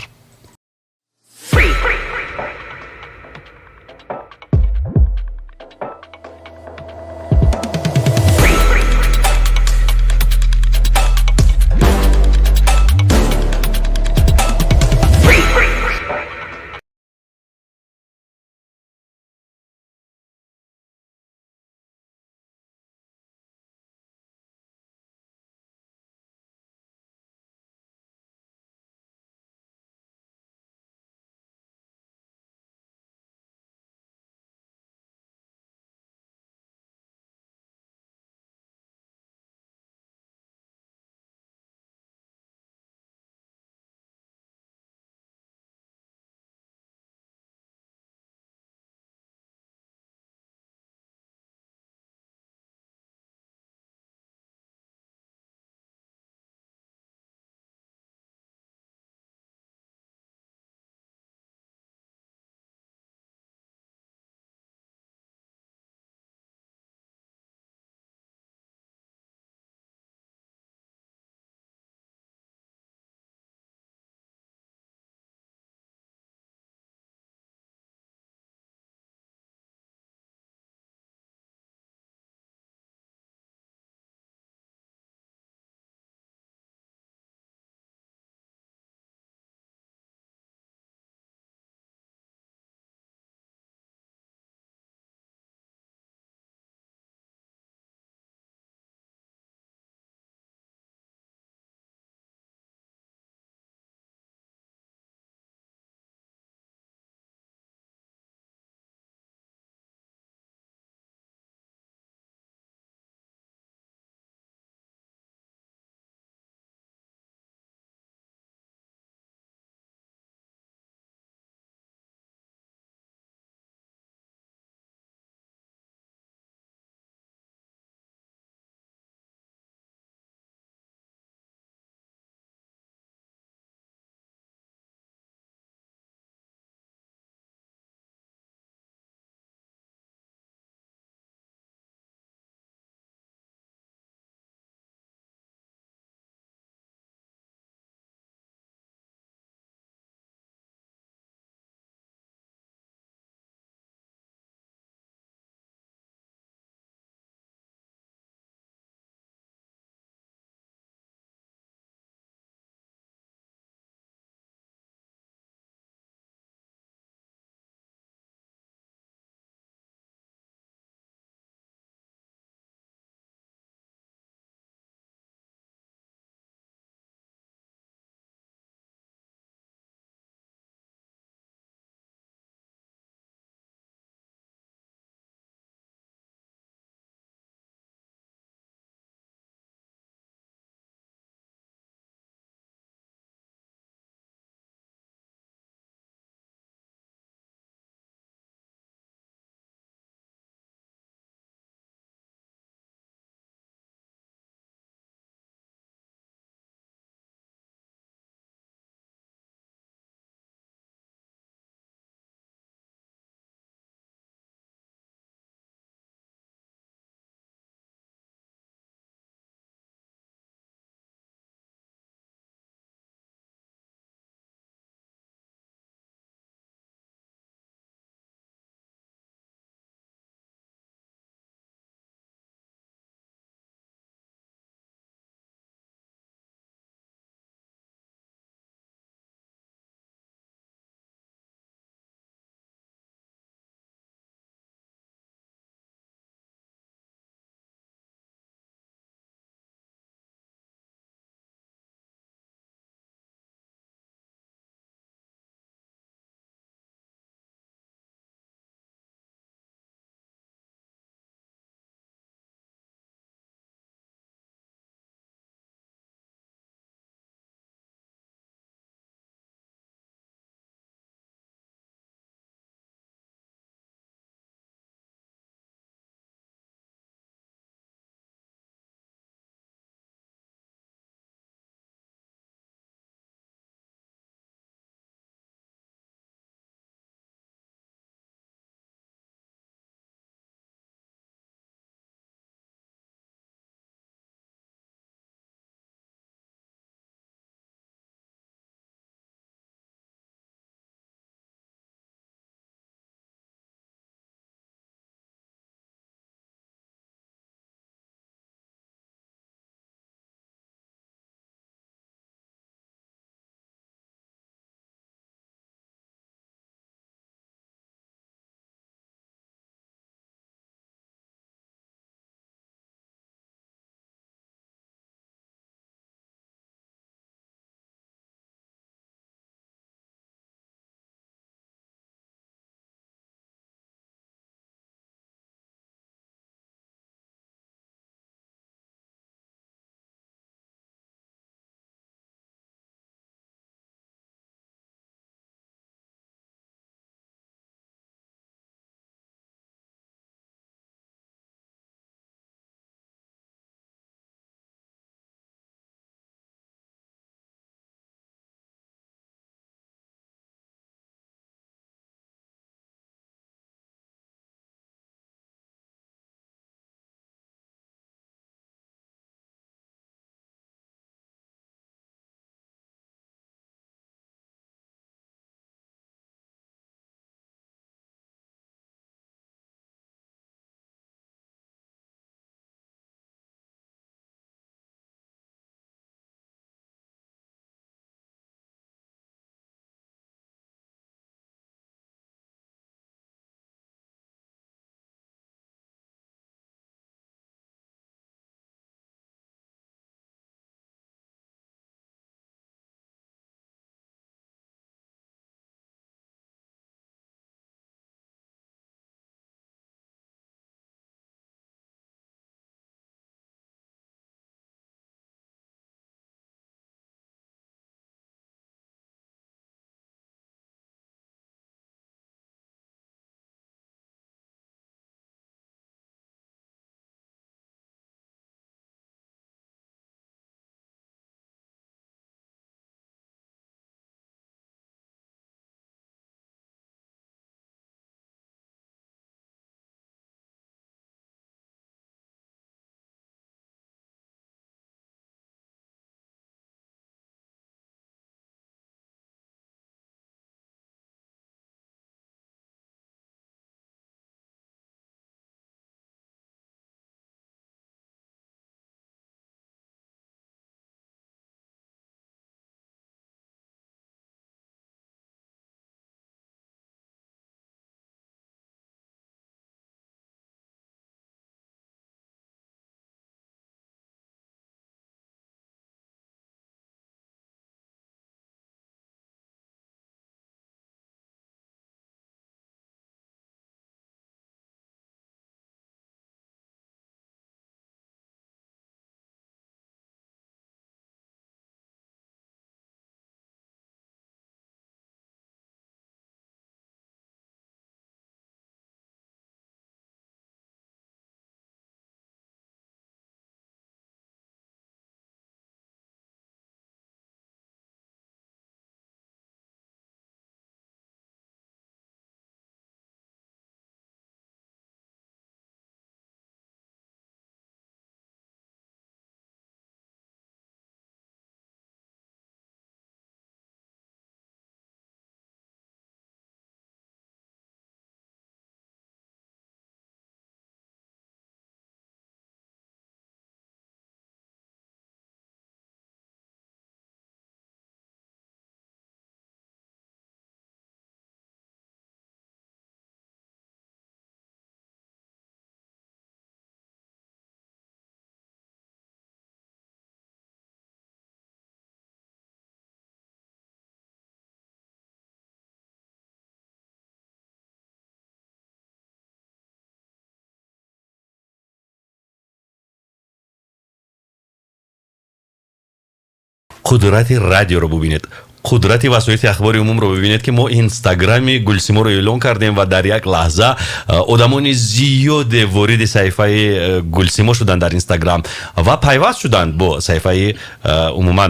قدرت رادیو رو ببینید، قدرت وسایل اخباری عموم رو ببینید که ما اینستاگرامی گلسیمو رو اعلان کردیم و در یک لحظه آدمان زیاد وارد صفحه گلسیمو شدن در اینستاگرام و پیوست شدن با صفحه عموما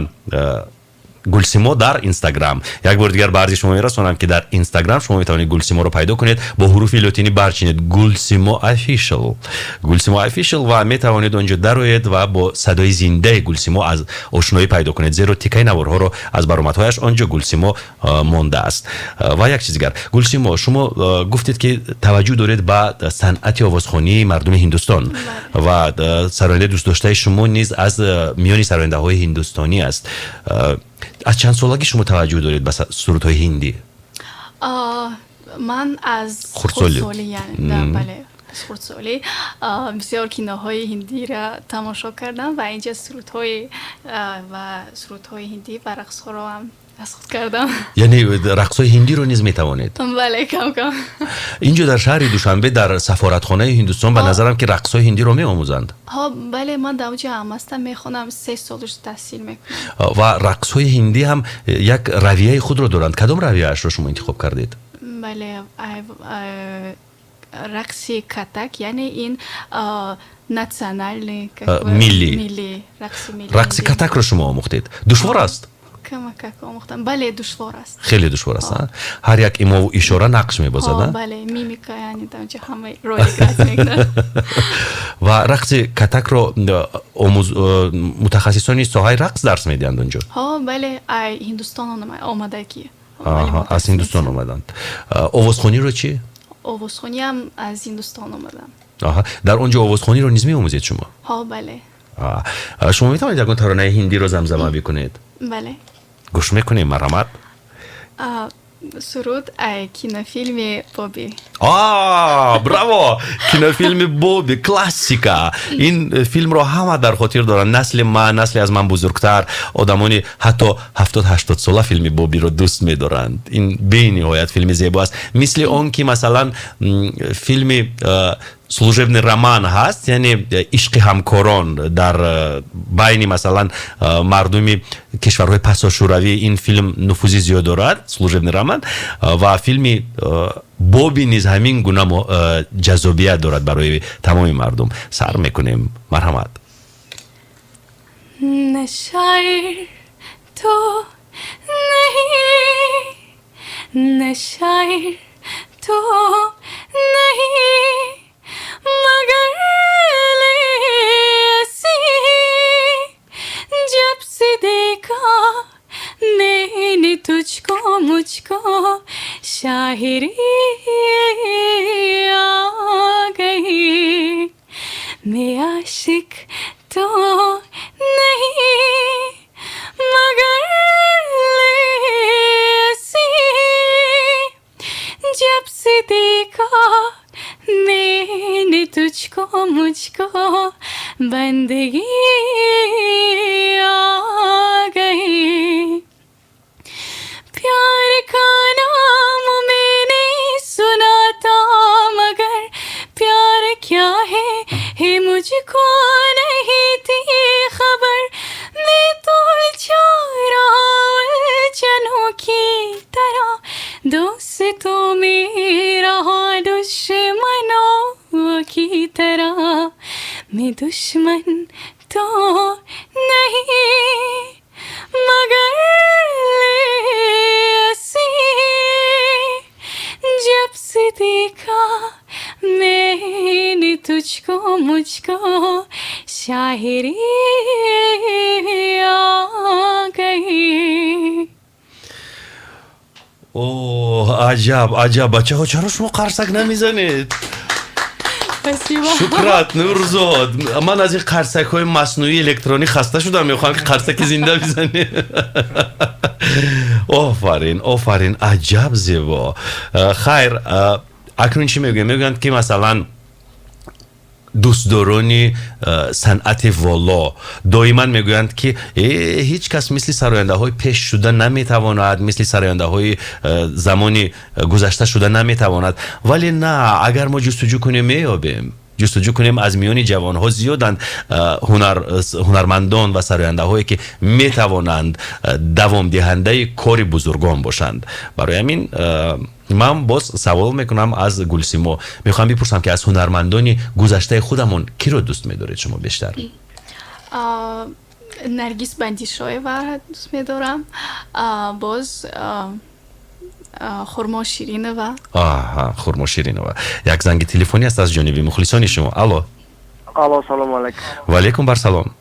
گلسیمو در اینستاگرام. یک بار دیگر به عرض شما میرسونم که در اینستاگرام شما میتونید گلسیمو رو پیدا کنید، با حروف لاتینی برچینید گلسیمو افیشل، گلسیمو افیشل و میتوانید اونجا دروید و با صدای زنده گلسیمو از آشنایی پیدا کنید، زیرا تیکه نوارها رو از برآمدهایش آنجا گلسیمو مانده است. و یک چیز دیگر، گلسیمو شما گفتید که توجه دارید به صنعت آوازخوانی مردم هندوستان و سراینده دوست داشته شما نیز از میانی سراینده های هندوستانی است. از چند سالگی شما توجه دارید به سرودهای هندی؟ من از خردسالی یعنی بله خردسالی بسیار کیناهای هندی را تماشا کردم و اینجا سرودهای هندی و رقص ها را هم از خود کردم. یعنی رقصهای هندی رو نیز میتوانید؟ بله کم کم. اینجا در شهر دوشنبه در سفارتخانه هندوستان به نظرم که رقصهای هندی رو میآموزند. بله من در اونجا هم هستم، میخونم 3 سالش تحصیل میکنم. و رقصهای هندی هم یک رویه خود رو دارند. کدام رویه اش رو شما انتخاب کردید؟ بله رقص کتک، یعنی این ناسیونال ملی رقص کتک رو شما آموختید. دشوار است؟ کمک آموختم. بله دشوار است، خیلی دشوار است. هر یک ایما و اشاره نقش میبازد. بله میمیکا یعنی در همه رایگات میکنن. و رقص کتک رو متخصصانی ساحه رقص درس میدهند اونجا؟ بله هندوستان آمده کی. از هندوستان آمدند. آوازخوانی رو چی؟ آوازخوانی هم از هندوستان آمدم. در اونجا آوازخوانی رو نیز میآموزید شما؟ بله. شما میتوانید یک ترانه هندی رو زمزمه بکنید؟ بله. گوش میکنیم مرحمت. سرود کینوفیلم بوبی. براو، کینوفیلم بوبی کلاسیکا. این فیلم رو همه در خاطر دارن، نسل از من بزرگتر، آدمانی حتی 70-80 ساله فیلم بوبی رو دوست می‌دارند. این به نهایت فیلم زیبا است، مثل اون که مثلا فیلم служебный роман هست، یعنی عشق همکاران در بین مثلا مردمی کشورهای پساشوروی. این فیلم نفوذی زیاد دارد، служебный роман، و فیلم بوبی نیز همین گونه جذابیت دارد برای تمام مردم. سر میکنیم مرحمت. نه شاعر تو نہیں، نه شاعر تو نہیں، مگر ایسی جب سے دیکھا میں نے تجھ کو، مجھ کو شاعری آ گئی. میں عاشق تو نہیں مگر ایسی جب سے دیکھا میں نے تجھ کو، مجھ کو بندگی آ گئی. پیار کا نام میں نے سنا تھا مگر پیار کیا ہے مجھ کو نہیں تھی خبر. میں تو چارہ الجھنوں کی طرح دوستوں میں رہا دشمنوں کی طرح. میں دشمن تو نہیں مگر ایسی جب سے دیکھا میں نے تجھ کو، مجھ کو شاعری آ گئی. عجب بچه ها، چرا شما قرصک نمیزنید؟ شکرات نورزاد. من از این قرصک های مصنوعی الکترونی خسته شدم، میخوام که قرصک زنده بزنی. آفرین عجب زیبا. خیر، اکنون چی میگویند که مثلا دوستدارانی صنعت والا دائما میگویند که هیچ کس مثل سراینده های پیش شده نمیتواند، مثل سراینده های زمانی گذشته شده نمیتواند. ولی نه، اگر ما جستجو کنیم میابیم. جستجو کنیم از میان جوانها زیادند هنرمندان و سراینده هایی که می توانند دوام دهنده کار بزرگان باشند. برای همین من باز سوال میکنم از گلسیمو، میخوام بپرسم که از هنرمندان گذشته خودمون کی رو دوست میدارید شما بیشتر؟ نرگس بندیشایوا دوست میدارم، باز خرما شیرینова. خرما شیرینова. یک زنگ تلفنی است از جانب مخلصان شما. الو. الو سلام علیکم. و علیکم بر سلام.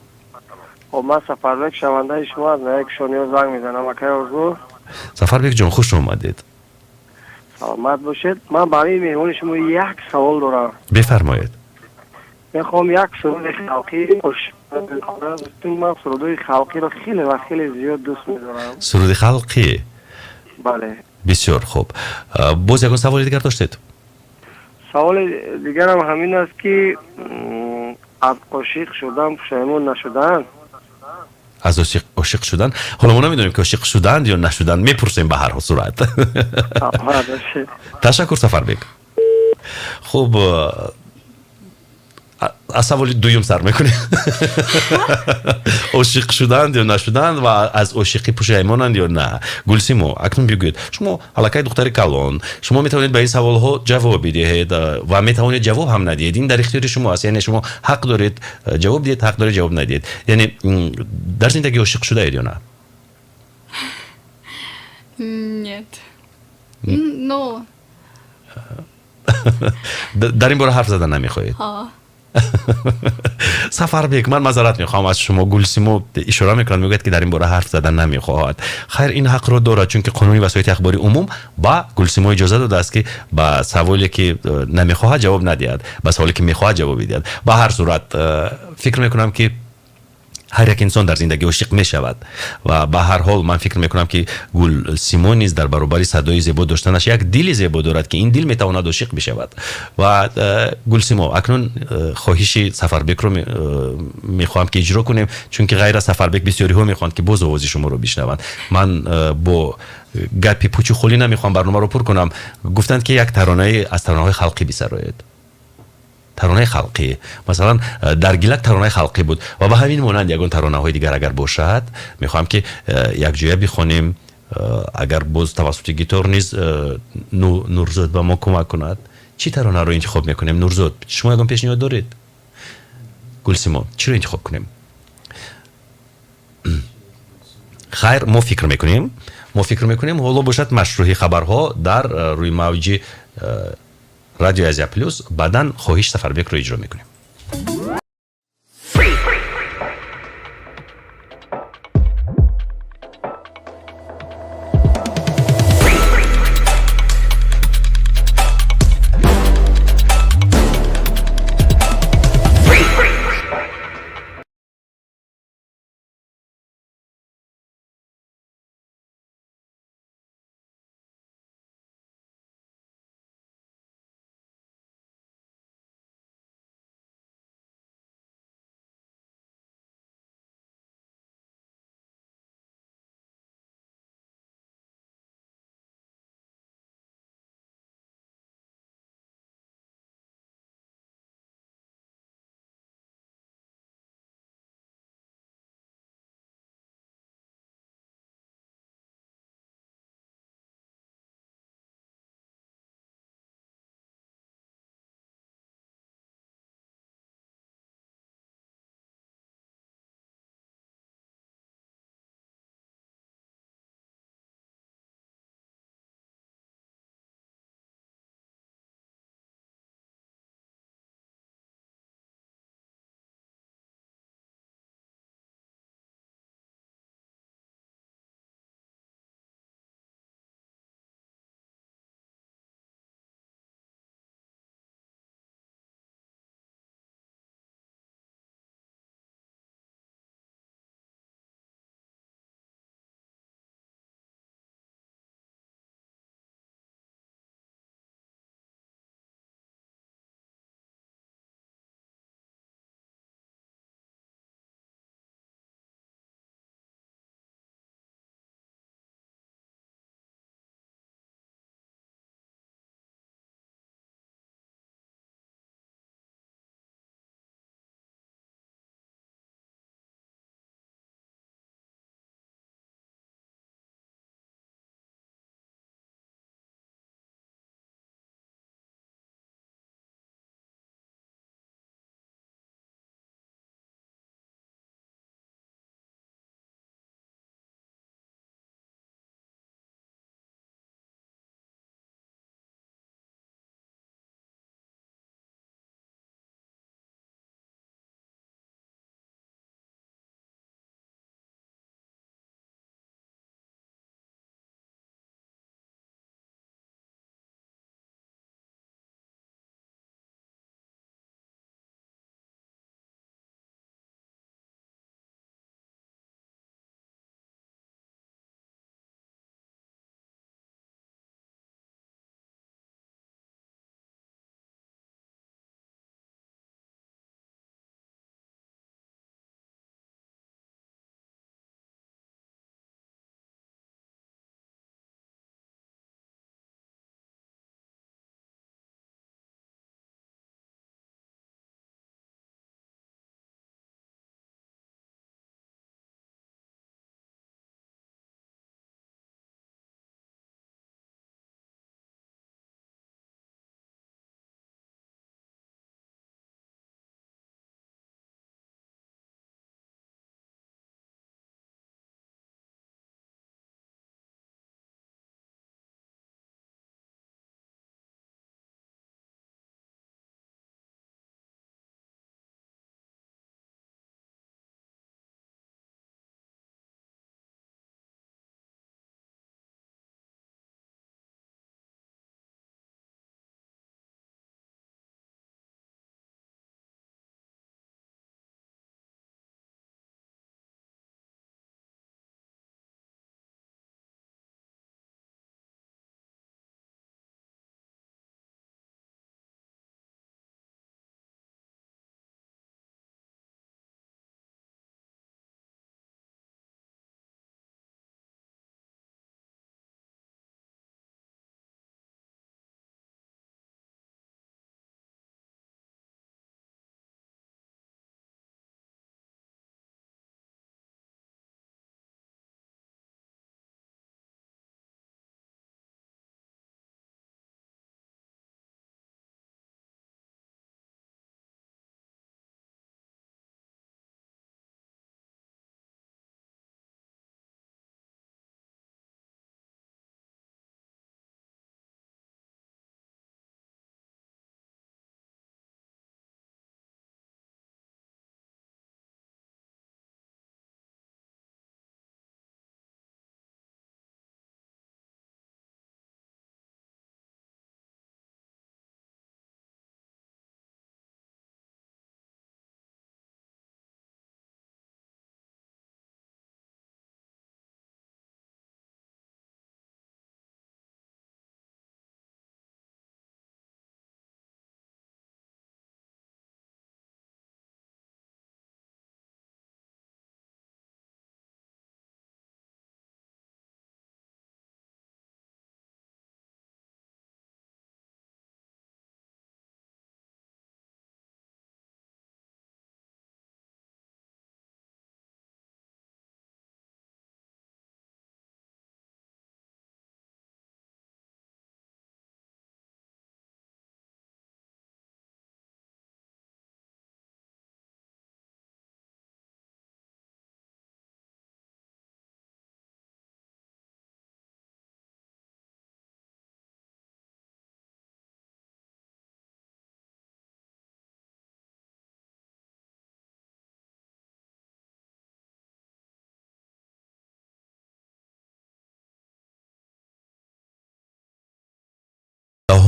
خب من سفربک شونده شما از یک شونیو زنگ میزنم. اکی ارزو. سفربک جان خوش اومدید. سلامت باشید. من برای مهمون شما یک سوال دارم. بفرمایید. میخوام یک سرود خلقی من سرودهای خلقی رو خیلی و خیلی زیاد دوست میدارم. سرود خلقی؟ بله. بسیار خوب. باز یکون سوال دیگر داشتید؟ سوال دیگر هم همین است که از عاشق شدن پشیمون نشدن. از عاشق شدن؟ حالا ما نمیدونیم که عاشق شدند یا نشدند، میپرسیم به هر صورت. تشکر سفربک. خب از سوال دویم سر میکنیم. عاشق شدند یا نشدند و از عاشقی پشیمانند یا نه. گلسیمو اکنون بگویید، شما الکی دختر کلان، شما میتوانید به این سوال ها جواب بدهید و میتوانید جواب هم ندهید. این در اختیار شما است. یعنی شما حق دارید جواب بدید، حق دارید جواب ندهید. یعنی در زندگی عاشق شده اید یا نه؟ Нет. No. در این باره حرف زدن نمیخواهید؟ سفربک من معذرت میخوام از شما. گلسیمو اشاره میکنه میگه که در این باره حرف زدن نمیخواهد. خیر این حق رو دارد، چون که قانون وسایل اخباری عموم با گلسیمو اجازه داده است که با سوالی که نمیخواهد جواب ندهد، با سوالی که میخواهد جواب بدهد. با هر صورت فکر میکنم که هر یک انسان در زندگی عاشق می شود و به هر حال من فکر میکنم که گلسیمو نیز در برابر صدای زیبا داشتنش یک دل زیبا دارد که این دل میتواند عاشق بشود. و گلسیمو اکنون خواهش سفربک رو میخوام که اجرا کنیم، چون که غیر از سفربک بسیاری ها میخوان که باز آواز شما رو بشنوند. من با گپی پوچ و خلی نمیخوام برنامه رو پر کنم. گفتند که یک ترانه از ترانه‌های خلقی بسرایید. ترانه خلقی مثلا در گیلک ترانه خلقی بود و به همین مانند یگان ترانه های دیگر اگر باشد میخوام که یک جویه بخونیم. اگر باز توسط گیتار نیز نورزاد به ما کمک کند، چی ترانه رو انتخاب میکنیم؟ نورزاد شما یگان پیشنهاد دارید؟ گلسیمو چی رو انتخاب کنیم؟ خیر ما فکر میکنیم حالا باشد مشروعی خبرها در روی موج رادیو آزیا پلوس. بعداً خواهش سفربک رو اجرا میکنیم.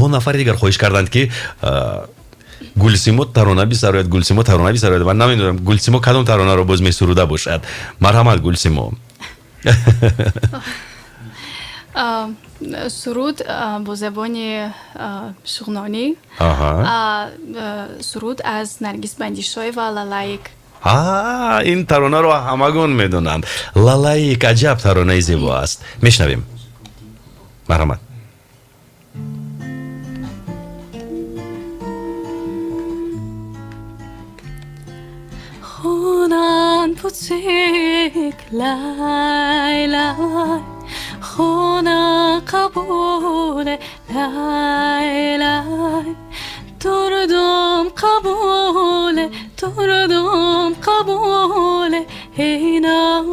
ها نفر دیگر خواهش کردند که گلسیمو ترانه بسراید گلسیمو ترانه بسراید من نمیدونم گلسیمو کدام ترانه رو باز میسروده باشد مرحمت گلسیمو سرود با زبان شغنانی سرود از نرگس بندیشوی و لالایک این ترانه رو همگون میدونند لالایک عجب ترانه زیبا است میشنویم مرحمت خونان پوچک لای لای خونه قبول لای لای تردم قبول تردم قبول اینا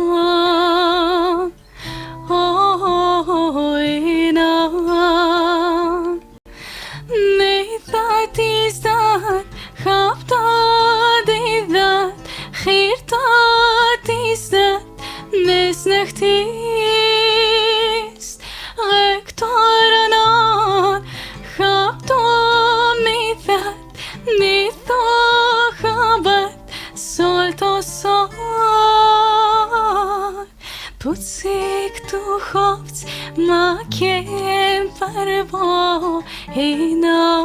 اینا نیتی زد خواب دادی زد خیر دادی زد نزنختیست غکتارنان خواب دامی زد نیتا خوابت سال تا سال پوچک تو خوابت ما کم پروا اینا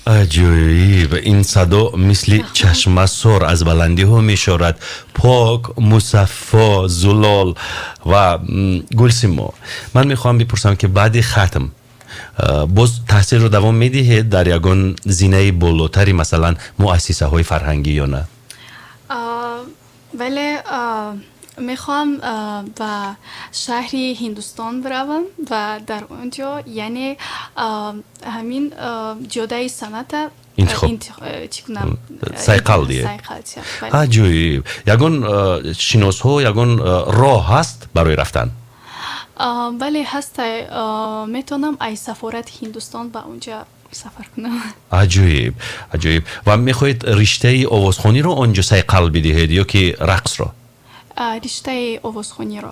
عجیب این صدا مثل چشم سر از بلندی ها می شورد پاک مصفا زلال و گلسیمو من میخوام بپرسم که بعد ختم باز تحصیل رو دوام میدهید در یگان زینه بالاتری مثلا مؤسسه های فرهنگی یا نه ولی میخوام به شهری هندوستان بروم و در اونجا یعنی همین جدای سنت سایقل دیگه عجیب یگان شناس ها یگان راه هست برای رفتن بله هست میتونم ای سفارت هندوستان به اونجا سفر کنم عجیب عجیب و میخواید رشته آوازخوانی رو آنجا سایقل بدهید یا که رقص رو رشته آوازخوانی رو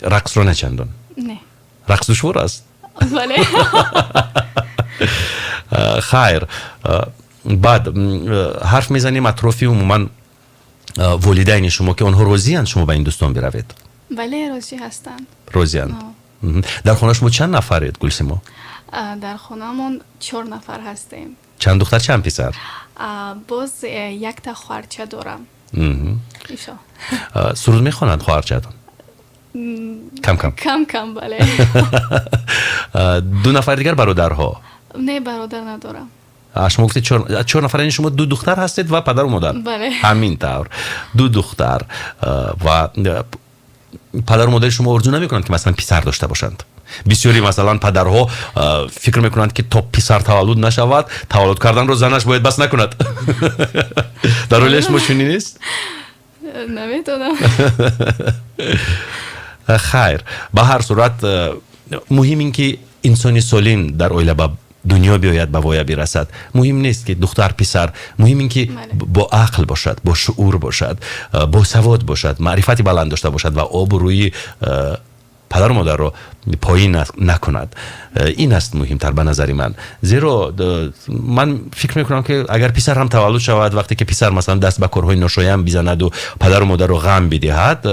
رقص رو نه چندان نه رقص دشوار است بله خیر بعد حرف میزنیم اطرافی عموما والدین شما که آنها راضی اند شما به هندوستان بروید بله راضی هستند راضی اند در خانه شما چند نفرید گلسیمو در خانه‌مون 4 نفر هستیم چند دختر چند پسر باز یک تا خواهرچه دارم ایشا سرود میخوانند خواهرچه‌تان کم کم کم کم بله 2 نفر دیگر برادرها نه برادر ندارم شما گفتید 4 نفر این شما 2 دختر هستید و پدر و مادر بله همین طور 2 دختر و پدر و مادر شما آرزو نمیکنند که مثلا پسر داشته باشند بسیاری مثلا پدرها فکر میکنند که تا پسر تولد نشود تولد کردن رو زنش باید بس نکند در حال شما چنین نیست نمیدونم خیر به هر صورت مهم این که انسانی سالم در اویله به دنیا بیاید به وای برسد مهم نیست که دختر پسر مهم این که با عقل باشد با شعور باشد با سواد باشد معرفتی بلند داشته باشد و آبروی پدر و مادر رو پایین نکند این است مهمتر به نظر من زیرا من فکر میکنم که اگر پسر هم تولد شود وقتی که پسر مثلا دست به کارهای ناشایان بزند و پدر و مادر رو غم بدهد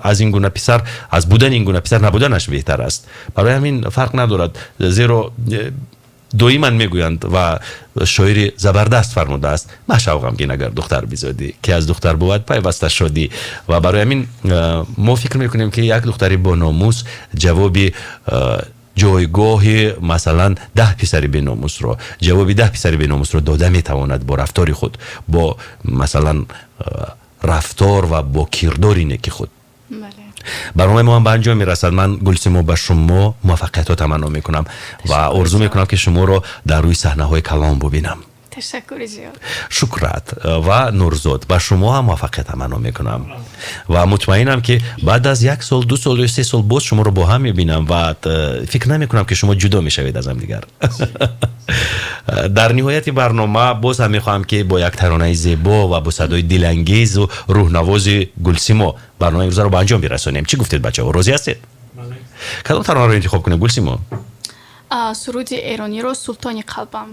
از این گونه پسر از بودن این گونه پسر نبودنش بهتر است برای همین فرق ندارد زیرا دویی میگویند و شاعری زبردست فرموده است مشوقم که اگر دختر بزادی که از دختر بود پیوسته شدی و برای همین ما فکر میکنیم که یک دختری با ناموس جوابی جایگاه مثلا 10 پسری به ناموس رو جوابی 10 پسری به ناموس رو داده میتواند با رفتار خود با مثلا رفتار و با کردار نیک خود برنامه ما هم به انجام میرسد من گلسیمو به شما موفقیت ها تمنا میکنم و آرزو میکنم که شما رو در روی صحنه های کلام ببینم تشکر زیاد. شکرات و نورزود با شما هم موفقیت تمنا میکنم و مطمئنم که بعد از 1 سال 2 سال یا 3 سال باز شما رو با هم میبینم و فکر نمیکنم که شما جدا میشوید از هم دیگر. در نهایت برنامه باز هم میخواهم که با یک ترانه زیبا و با صدای دلانگیز و روحنواز گلسیما برنامه امروز رو به انجام برسونیم. چی گفتید بچه‌ها؟ راضی هستید؟ بله. کدام ترانه رو انتخاب کنیم گلسیما؟ سرود ایرانی رو سلطانی قلبم.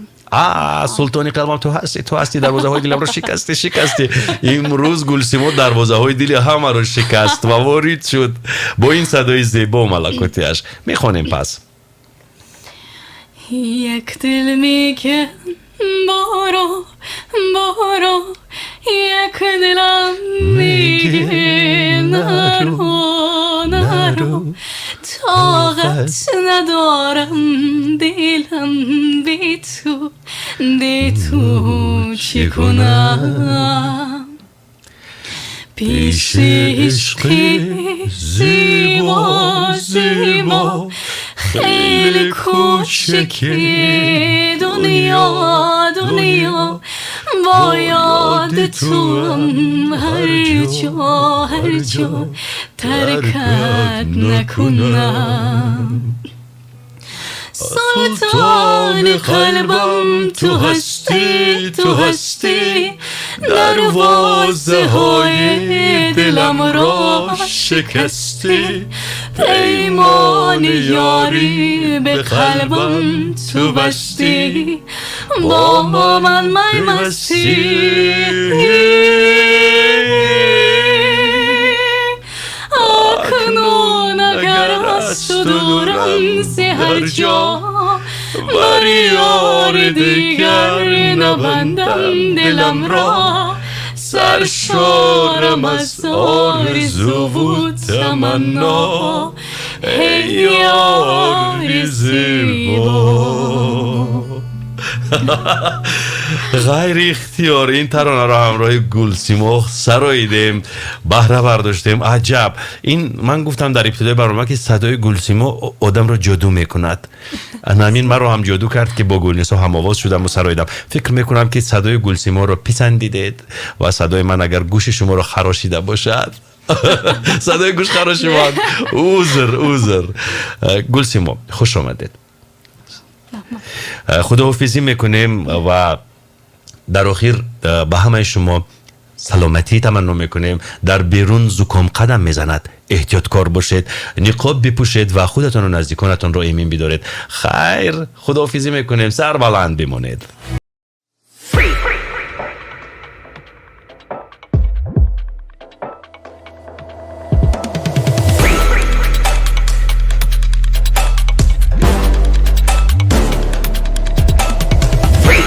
سلطانی قلبم تو هستی دروازه های دلم رو شکستی. امروز گلسیما دروازه های دل همه رو شکست و وارد شد با این صدای زیبا و ملکاتیش. میخوانیم پس. یک دل میگه بارو یک دلم میگه نرو طاقت ندارم دلم بی تو چی کنم پیش عشقی زیبا خیلی کوچکی دنیا با یاد توام هر جا ترکت نکنم سلطان قلبم تو هستی دروازه های دلم را شکستی پیمان یاری به قلبم تو بستی با من مستی اکنون اگر از تو دورم هر جا بر یار دیگر نبندم دلم را سرشارم از آرزو و تمنا ای یار زیبا. غیر اختیار این ترانه را همراه گلسیما سراییدیم، بهره برداشتیم. عجب، این من گفتم در ابتدای برنامه که صدای گلسیما آدم را جادو میکند. همین من رو هم جادو کرد که با گلنسا هم آواز شدم و سراییدم. فکر میکنم که صدای گلسیما رو پسندیدید و صدای من اگر گوش شما رو خراشیده باشد صدای گوش خراش من اوزر. گلسیما خوش آمدید. خداحافظی میکنیم و در آخر به همه شما سلامتی تمنا میکنیم. در بیرون زکام قدم میزند، احتیاطکار باشید، نقاب بپوشید و خودتان و نزدیکانتان را ایمن بدارید. خیر، خداحافظی میکنیم. سر بلند بمانید.